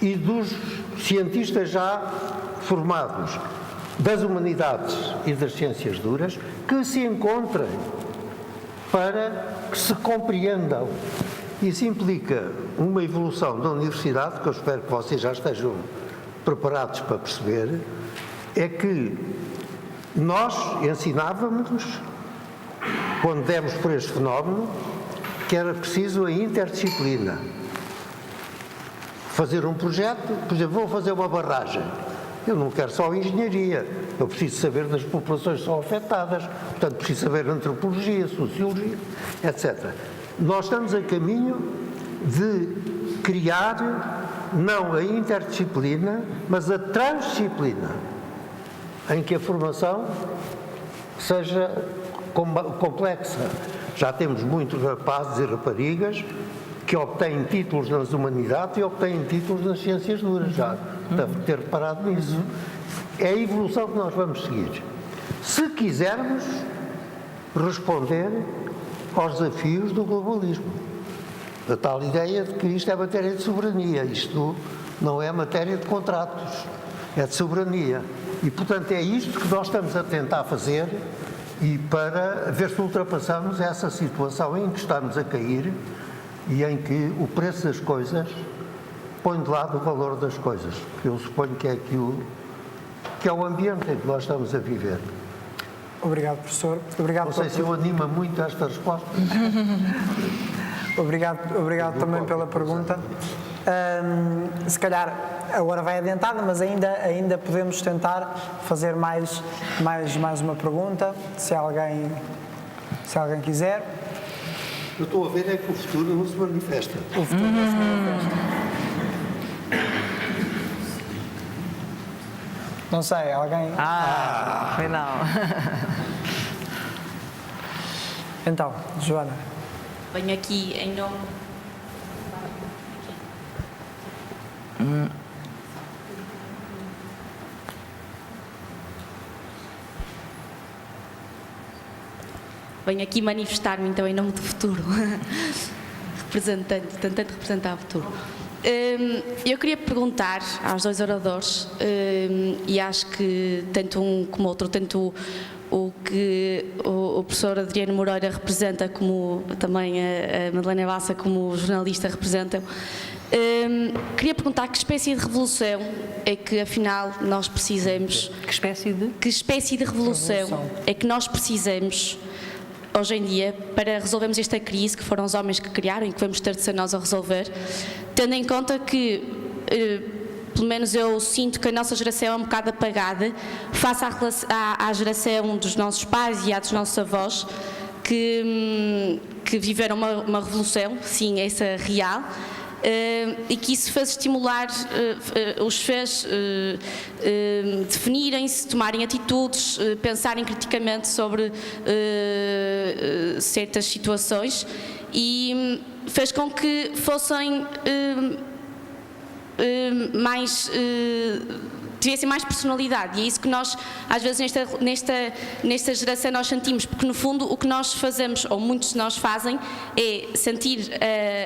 e dos cientistas já formados das humanidades e das ciências duras que se encontrem para que se compreendam. Isso implica uma evolução da universidade, que eu espero que vocês já estejam preparados para perceber, é que nós ensinávamos, quando demos por este fenómeno, que era preciso a interdisciplina. Fazer um projeto, por exemplo, vou fazer uma barragem. Eu não quero só engenharia, eu preciso saber das populações que são afetadas, portanto preciso saber antropologia, sociologia, etc. Nós estamos a caminho de criar não a interdisciplina, mas a transdisciplina, em que a formação seja complexa. Já temos muitos rapazes e raparigas que obtêm títulos nas humanidades e obtêm títulos nas ciências duras, já deve ter reparado nisso. É a evolução que nós vamos seguir. Se quisermos responder aos desafios do globalismo. A tal ideia de que isto é matéria de soberania, isto não é matéria de contratos, é de soberania. E, portanto, é isto que nós estamos a tentar fazer e para ver se ultrapassamos essa situação em que estamos a cair e em que o preço das coisas põe de lado o valor das coisas. Que eu suponho que é aquilo que é o ambiente em que nós estamos a viver. Obrigado, professor. Obrigado. Não sei se eu animo muito esta resposta. Obrigado também pela pergunta. Se calhar a hora vai adiantada, mas ainda podemos tentar fazer mais uma pergunta, se alguém quiser. Eu estou a ver é que o futuro não se manifesta. O futuro não se manifesta. Não sei, alguém... Foi não. Então, Joana. Venho aqui em nome... Venho aqui manifestar-me então em nome do futuro, tentando representar o futuro. Eu queria perguntar aos dois oradores, e acho que tanto um como outro, tanto o que o professor Adriano Moreira representa, como também a Madalena Bassa como jornalista representam, queria perguntar que espécie de revolução é que afinal nós precisamos. Que espécie de? Que espécie de revolução é que nós precisamos hoje em dia para resolvermos esta crise que foram os homens que criaram e que vamos ter de ser nós a resolver, tendo em conta que, pelo menos eu sinto que a nossa geração é um bocado apagada face à geração dos nossos pais e à dos nossos avós que viveram uma revolução, sim, essa real, e que isso fez estimular, os fez definirem-se, tomarem atitudes, pensarem criticamente sobre certas situações e fez com que fossem tivessem mais personalidade, e é isso que nós às vezes nesta geração nós sentimos, porque no fundo o que nós fazemos, ou muitos de nós fazem, é sentir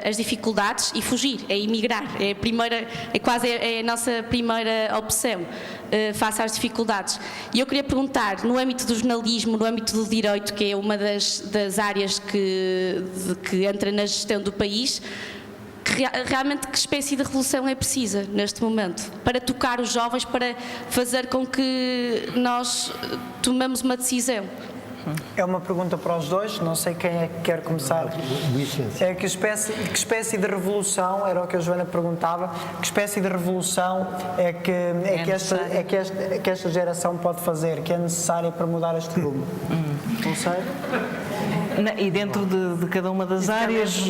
as dificuldades e fugir, é emigrar, é quase a nossa primeira opção face às dificuldades. E eu queria perguntar, no âmbito do jornalismo, no âmbito do direito, que é uma das áreas que entra na gestão do país, realmente que espécie de revolução é precisa neste momento para tocar os jovens, para fazer com que nós tomemos uma decisão? É uma pergunta para os dois, não sei quem é que quer começar. É que espécie de revolução, era o que a Joana perguntava, que espécie de revolução é que esta geração pode fazer, que é necessária para mudar este rumo? Não sei. E dentro de cada uma das áreas...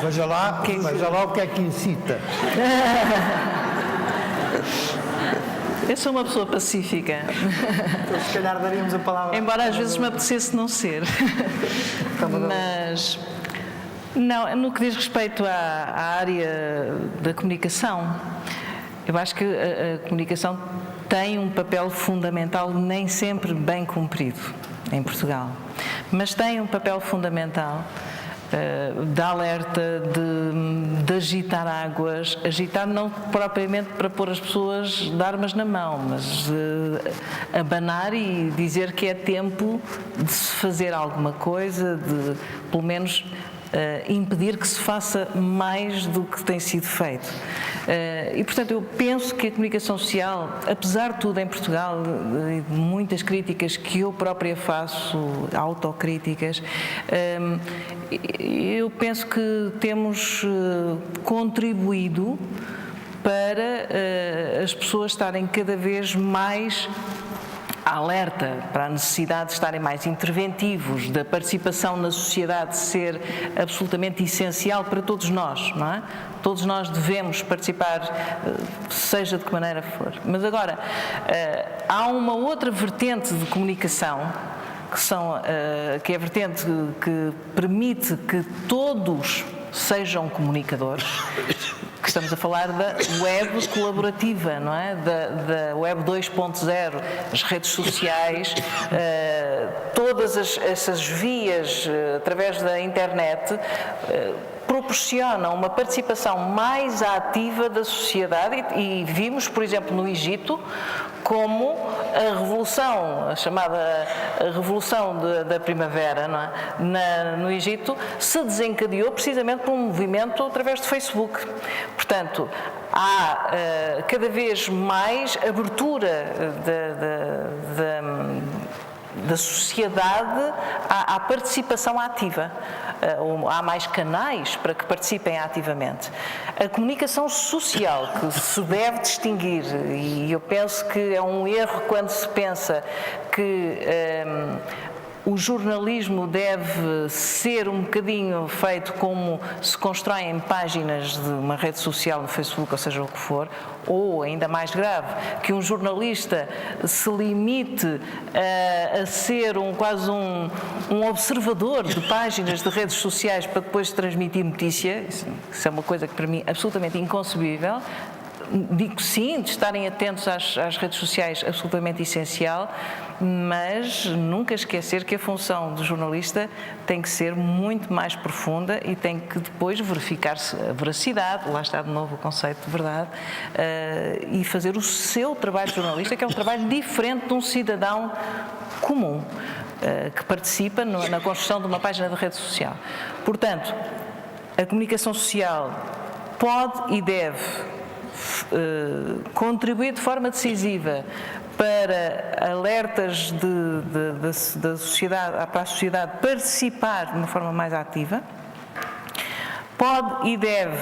Veja lá o que é que incita. Eu sou uma pessoa pacífica. Então, se calhar daríamos a palavra... Embora às vezes me apetecesse não ser. Mas... Não, no que diz respeito à área da comunicação, eu acho que a comunicação tem um papel fundamental, nem sempre bem cumprido em Portugal, mas tem um papel fundamental de alerta, de agitar águas, agitar não propriamente para pôr as pessoas de armas na mão, mas de abanar e dizer que é tempo de se fazer alguma coisa, de pelo menos impedir que se faça mais do que tem sido feito. E, portanto, eu penso que a comunicação social, apesar de tudo em Portugal, de muitas críticas que eu própria faço, autocríticas, eu penso que temos contribuído para as pessoas estarem cada vez mais alerta para a necessidade de estarem mais interventivos, da participação na sociedade ser absolutamente essencial para todos nós, não é? Todos nós devemos participar, seja de que maneira for. Mas agora, há uma outra vertente de comunicação, que é a vertente que permite que todos sejam comunicadores, que estamos a falar da web colaborativa, não é? Da web 2.0, as redes sociais, todas essas vias através da internet proporcionam uma participação mais ativa da sociedade e vimos, por exemplo, no Egito, como a revolução, a chamada Revolução da Primavera, não é? No Egito, se desencadeou precisamente por um movimento através do Facebook. Portanto, há cada vez mais abertura da sociedade à participação ativa. Há mais canais para que participem ativamente. A comunicação social, que se deve distinguir, e eu penso que é um erro quando se pensa que o jornalismo deve ser um bocadinho feito como se constroem páginas de uma rede social no Facebook, ou seja o que for, ou, ainda mais grave, que um jornalista se limite a ser quase um observador de páginas de redes sociais para depois transmitir notícia. Isso é uma coisa que para mim é absolutamente inconcebível. Digo sim, de estarem atentos às redes sociais, absolutamente essencial, mas nunca esquecer que a função do jornalista tem que ser muito mais profunda e tem que depois verificar-se a veracidade, lá está de novo o conceito de verdade, e fazer o seu trabalho de jornalista, que é um trabalho diferente de um cidadão comum, que participa na construção de uma página de rede social. Portanto, a comunicação social pode e deve contribuir de forma decisiva para alertas da sociedade, para a sociedade participar de uma forma mais ativa. Pode e deve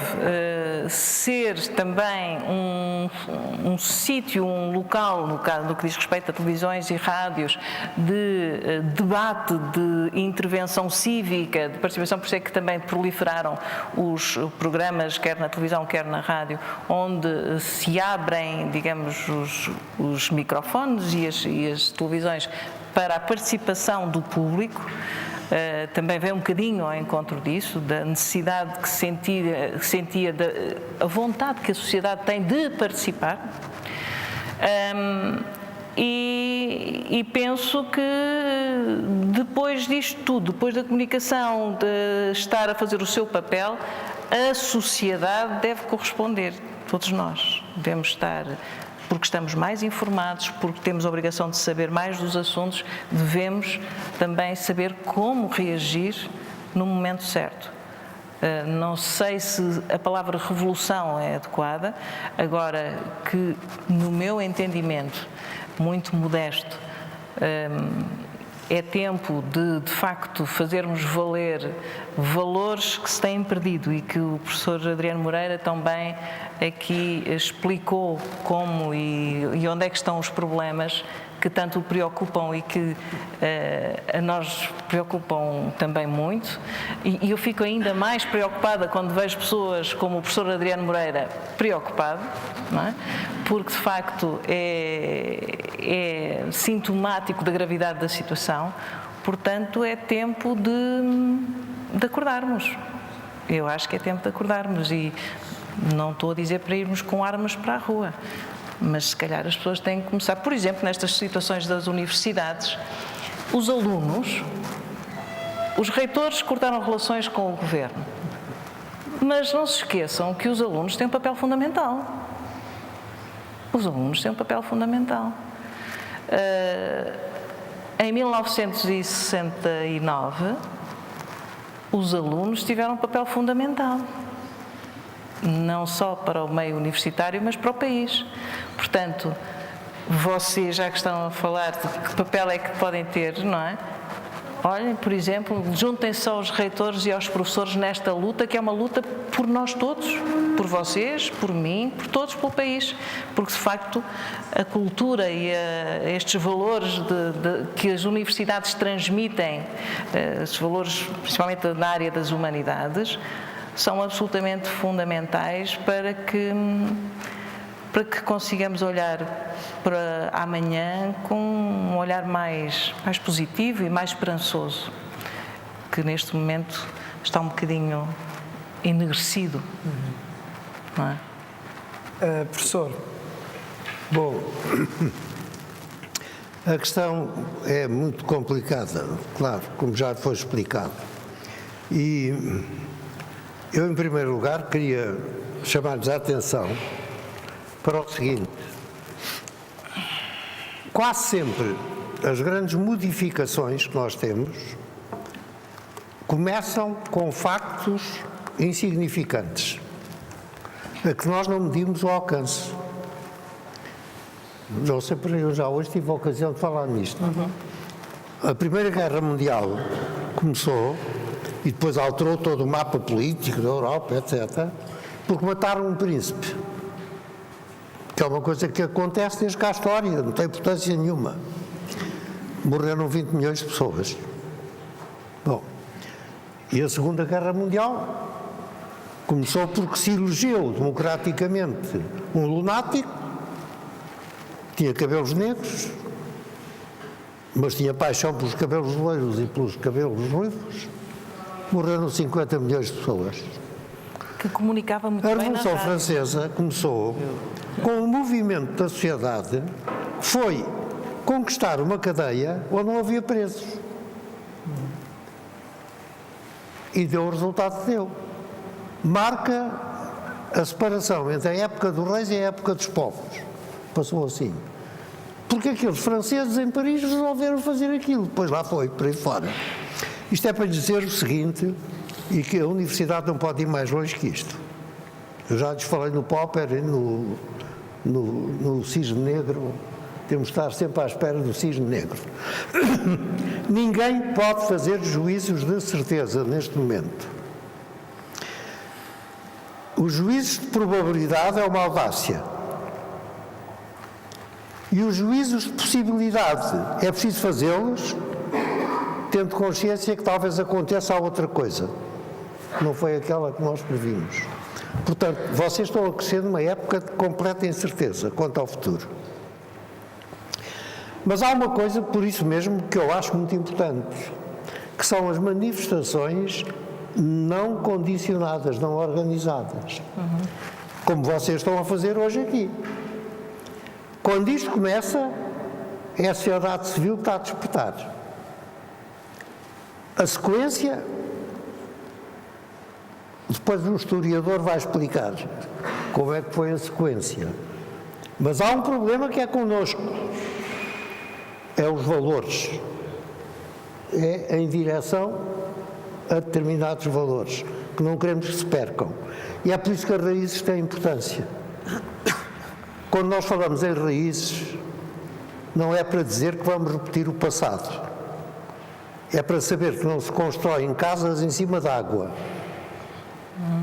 ser também um sítio, um local, no que diz respeito a televisões e rádios, de debate, de intervenção cívica, de participação, por isso é que também proliferaram os programas, quer na televisão, quer na rádio, onde se abrem, digamos, os microfones e as televisões para a participação do público. Também vem um bocadinho ao encontro disso, da necessidade que sentia a vontade que a sociedade tem de participar. E penso que depois disto tudo, depois da comunicação, de estar a fazer o seu papel, a sociedade deve corresponder, todos nós devemos estar. Porque estamos mais informados, porque temos a obrigação de saber mais dos assuntos, devemos também saber como reagir no momento certo. Não sei se a palavra revolução é adequada, agora que, no meu entendimento, muito modesto, é tempo de facto, fazermos valer valores que se têm perdido e que o professor Adriano Moreira também aqui explicou como e onde é que estão os problemas que tanto o preocupam e que a nós preocupam também muito. E eu fico ainda mais preocupada quando vejo pessoas como o professor Adriano Moreira preocupado, não é? Porque de facto é sintomático da gravidade da situação. Portanto, é tempo de acordarmos. Eu acho que é tempo de acordarmos e não estou a dizer para irmos com armas para a rua, mas se calhar as pessoas têm que começar, por exemplo, nestas situações das universidades, os alunos, os reitores cortaram relações com o governo, mas não se esqueçam que os alunos têm um papel fundamental. Os alunos têm um papel fundamental. Em 1969, os alunos tiveram um papel fundamental, não só para o meio universitário, mas para o país. Portanto, vocês, já que estão a falar de que papel é que podem ter, não é? Olhem, por exemplo, juntem-se aos reitores e aos professores nesta luta, que é uma luta por nós todos, por vocês, por mim, por todos, pelo país. Porque, de facto, a cultura e estes valores que as universidades transmitem, esses valores, principalmente na área das humanidades, são absolutamente fundamentais para que consigamos olhar para amanhã com um olhar mais positivo e mais esperançoso, que neste momento está um bocadinho enegrecido. Não é? Professor. Bom, a questão é muito complicada, claro, como já foi explicado. E Eu, em primeiro lugar, queria chamar-lhes a atenção para o seguinte. Quase sempre as grandes modificações que nós temos começam com factos insignificantes, a que nós não medimos o alcance. Não sei por eu já hoje tive a ocasião de falar nisto. A Primeira Guerra Mundial começou e depois alterou todo o mapa político da Europa, etc., porque mataram um príncipe. Que é uma coisa que acontece desde que há história, não tem importância nenhuma. Morreram 20 milhões de pessoas. Bom, e a Segunda Guerra Mundial começou porque se elegeu democraticamente um lunático, tinha cabelos negros, mas tinha paixão pelos cabelos loiros e pelos cabelos ruivos. Morreram 50 milhões de pessoas. Que comunicava muito A bem na Revolução rádio. Francesa começou com um movimento da sociedade que foi conquistar uma cadeia onde não havia presos. E deu o resultado que deu. Marca a separação entre a época dos reis e a época dos povos. Passou assim. Porque aqueles franceses em Paris resolveram fazer aquilo. Depois lá foi, por aí fora. Isto é para lhe dizer o seguinte, e que a universidade não pode ir mais longe que isto. Eu já lhes falei no Popper e no Cisne Negro. Temos de estar sempre à espera do Cisne Negro. Ninguém pode fazer juízos de certeza neste momento. Os juízos de probabilidade é uma audácia. E os juízos de possibilidade é preciso fazê-los tendo consciência que talvez aconteça outra coisa. Não foi aquela que nós previmos. Portanto, vocês estão a crescer numa época de completa incerteza quanto ao futuro. Mas há uma coisa, por isso mesmo, que eu acho muito importante, que são as manifestações não condicionadas, não organizadas. Como vocês estão a fazer hoje aqui. Quando isto começa, é a sociedade civil que está a despertar. A sequência, depois o historiador vai explicar como é que foi a sequência. Mas há um problema que é connosco. É os valores. É em direção a determinados valores, que não queremos que se percam. E é por isso que as raízes têm importância. Quando nós falamos em raízes, não é para dizer que vamos repetir o passado. É para saber que não se constroem casas em cima d'água.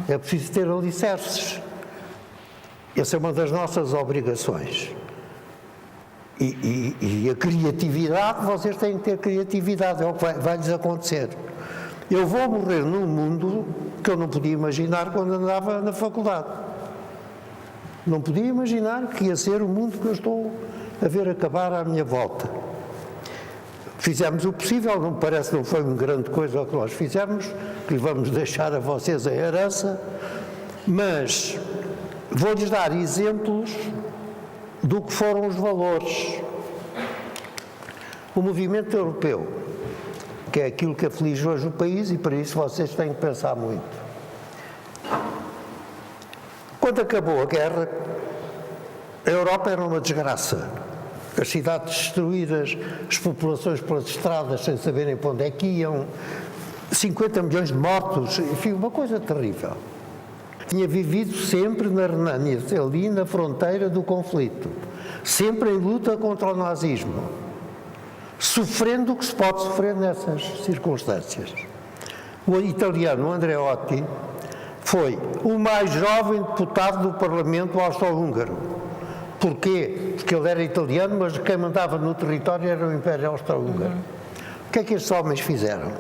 É preciso ter alicerces. Essa é uma das nossas obrigações. E a criatividade, vocês têm que ter criatividade, é o que vai-lhes acontecer. Eu vou morrer num mundo que eu não podia imaginar quando andava na faculdade. Não podia imaginar que ia ser o mundo que eu estou a ver acabar à minha volta. Fizemos o possível, não me parece que não foi uma grande coisa o que nós fizemos, que vamos deixar a vocês a herança, mas vou-lhes dar exemplos do que foram os valores. O movimento europeu, que é aquilo que aflige hoje o país, e para isso vocês têm que pensar muito. Quando acabou a guerra, a Europa era uma desgraça. As cidades destruídas, as populações pelas estradas sem saberem para onde é que iam, 50 milhões de mortos, enfim, uma coisa terrível. Tinha vivido sempre na Renânia, ali na fronteira do conflito, sempre em luta contra o nazismo, sofrendo o que se pode sofrer nessas circunstâncias. O italiano Andreotti foi o mais jovem deputado do Parlamento austro-húngaro. Porquê? Porque ele era italiano, mas quem mandava no território era o Império Austro-Húngaro. O que é que estes homens fizeram?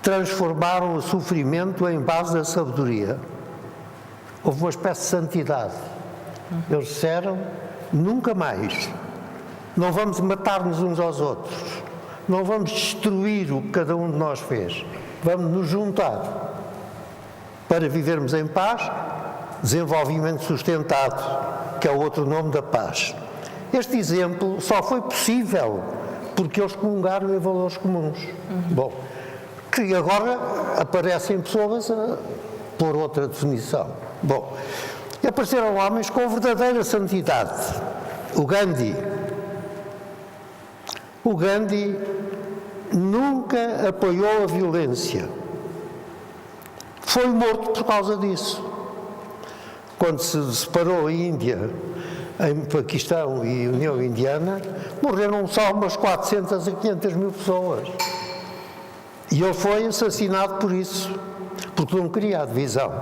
Transformaram o sofrimento em base da sabedoria. Houve uma espécie de santidade. Eles disseram, nunca mais. Não vamos matar-nos uns aos outros. Não vamos destruir o que cada um de nós fez. Vamos nos juntar para vivermos em paz, desenvolvimento sustentado, que é o outro nome da paz. Este exemplo só foi possível porque eles comungaram em valores comuns. Bom, que que agora aparecem pessoas a pôr outra definição. Bom, e apareceram homens com verdadeira santidade. O Gandhi nunca apoiou a violência. Foi morto por causa disso. Quando se separou a Índia em Paquistão e União Indiana, morreram só umas 400 a 500 mil pessoas. E ele foi assassinado por isso, porque não queria a divisão.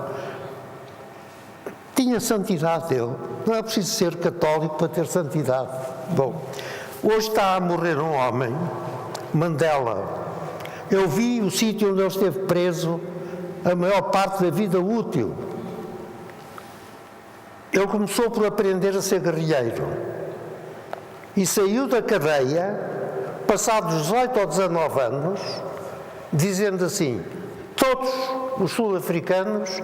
Tinha santidade ele. Não é preciso ser católico para ter santidade. Bom, hoje está a morrer um homem, Mandela. Eu vi o sítio onde ele esteve preso a maior parte da vida útil. Ele começou por aprender a ser guerrilheiro e saiu da cadeia, passados 18 ou 19 anos, dizendo assim: todos os sul-africanos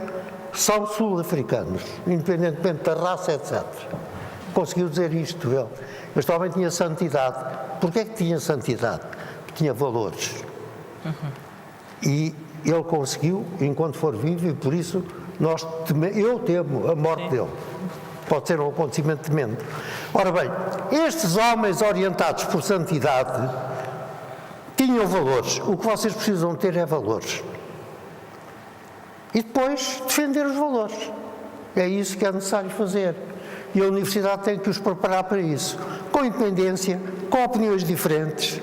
são sul-africanos, independentemente da raça, etc. Conseguiu dizer isto ele. Mas também tinha santidade. Porquê é que tinha santidade? Porque tinha valores. E ele conseguiu, enquanto for vivo, e por isso eu temo a morte dele. Pode ser um acontecimento tremendo. Ora bem, estes homens orientados por santidade tinham valores. O que vocês precisam ter é valores. E depois defender os valores. É isso que é necessário fazer. E a universidade tem que os preparar para isso. Com independência, com opiniões diferentes,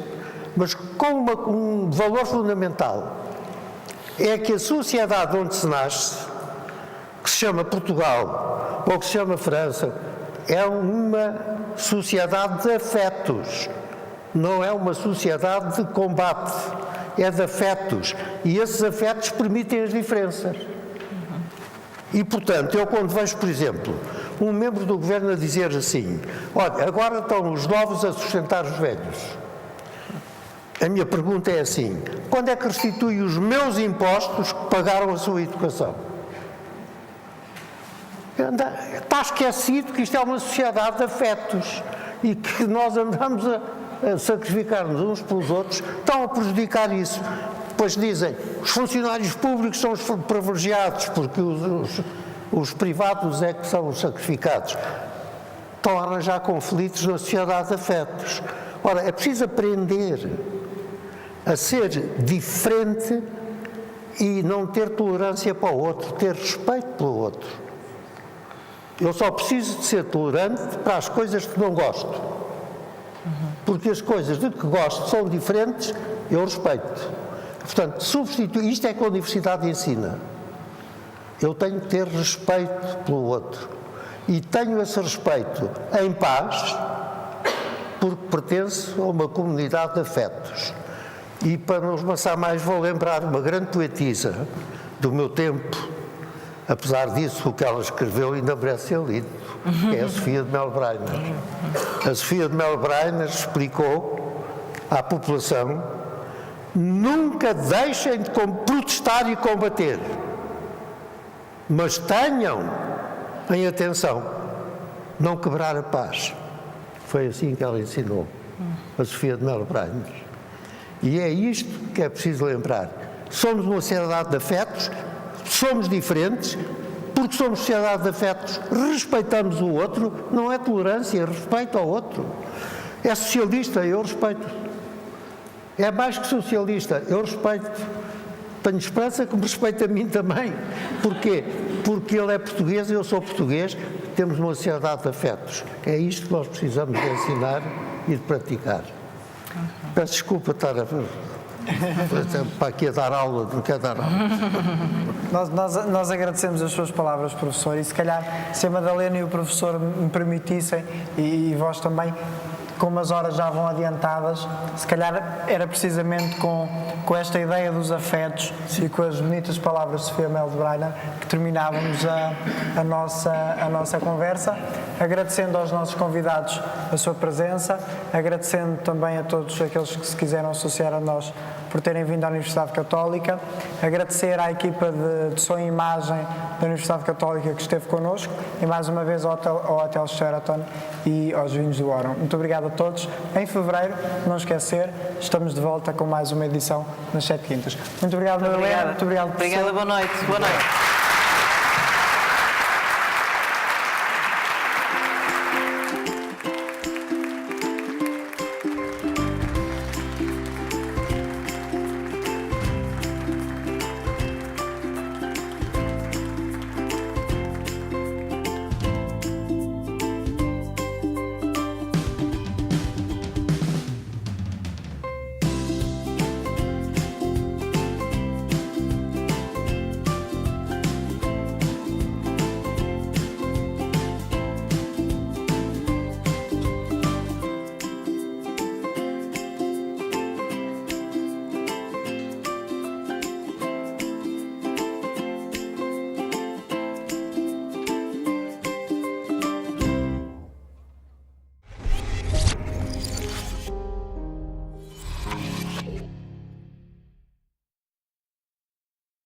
mas com um valor fundamental. É que a sociedade onde se nasce, que se chama Portugal, ou que se chama França, é uma sociedade de afetos. Não é uma sociedade de combate. É de afetos. E esses afetos permitem as diferenças. E, portanto, eu quando vejo, por exemplo, um membro do governo a dizer assim: olha, agora estão os novos a sustentar os velhos. A minha pergunta é assim: quando é que restitui os meus impostos que pagaram a sua educação? Está esquecido que isto é uma sociedade de afetos e que nós andamos a sacrificar-nos uns pelos outros, estão a prejudicar isso. Depois dizem, os funcionários públicos são os privilegiados, porque os privados é que são os sacrificados. Estão a arranjar conflitos na sociedade de afetos. Ora, é preciso aprender a ser diferente e não ter tolerância para o outro, ter respeito pelo outro. Eu só preciso de ser tolerante para as coisas que não gosto. Porque as coisas de que gosto são diferentes, eu respeito. Portanto, substituir, isto é que a universidade ensina. Eu tenho que ter respeito pelo outro. E tenho esse respeito em paz, porque pertenço a uma comunidade de afetos. E para não esmaçar mais, vou lembrar uma grande poetisa do meu tempo. Apesar disso, o que ela escreveu ainda merece ser lido. É a Sofia de Mel Brainer. A Sofia de Mel Brainer explicou à população: nunca deixem de protestar e combater, mas tenham em atenção não quebrar a paz. Foi assim que ela ensinou, a Sofia de Mel Brainer. E é isto que é preciso lembrar. Somos uma sociedade de afetos, somos diferentes, porque somos sociedade de afetos, respeitamos o outro, não é tolerância, é respeito ao outro. É socialista, eu respeito. É mais que socialista, eu respeito. Tenho esperança que me respeite a mim também. Porquê? Porque ele é português e eu sou português, temos uma sociedade de afetos. É isto que nós precisamos de ensinar e de praticar. Peço desculpa estar para aqui a dar aula, não quero dar aula. Nós agradecemos as suas palavras, professor, e se calhar, se a Madalena e o professor me permitissem, e vós também, como as horas já vão adiantadas, se calhar era precisamente com esta ideia dos afetos e com as bonitas palavras de Sofia Mel Brainer que terminávamos a nossa conversa, agradecendo aos nossos convidados a sua presença, agradecendo também a todos aqueles que se quiseram associar a nós por terem vindo à Universidade Católica. Agradecer à equipa de som e imagem da Universidade Católica que esteve connosco e mais uma vez ao Hotel Sheraton e aos vinhos do Oron. Muito obrigado a todos. Em fevereiro, não esquecer, estamos de volta com mais uma edição nas 7 Quintas. Muito obrigado, Madalena. Muito obrigado, professor. Obrigada, boa noite. Boa noite.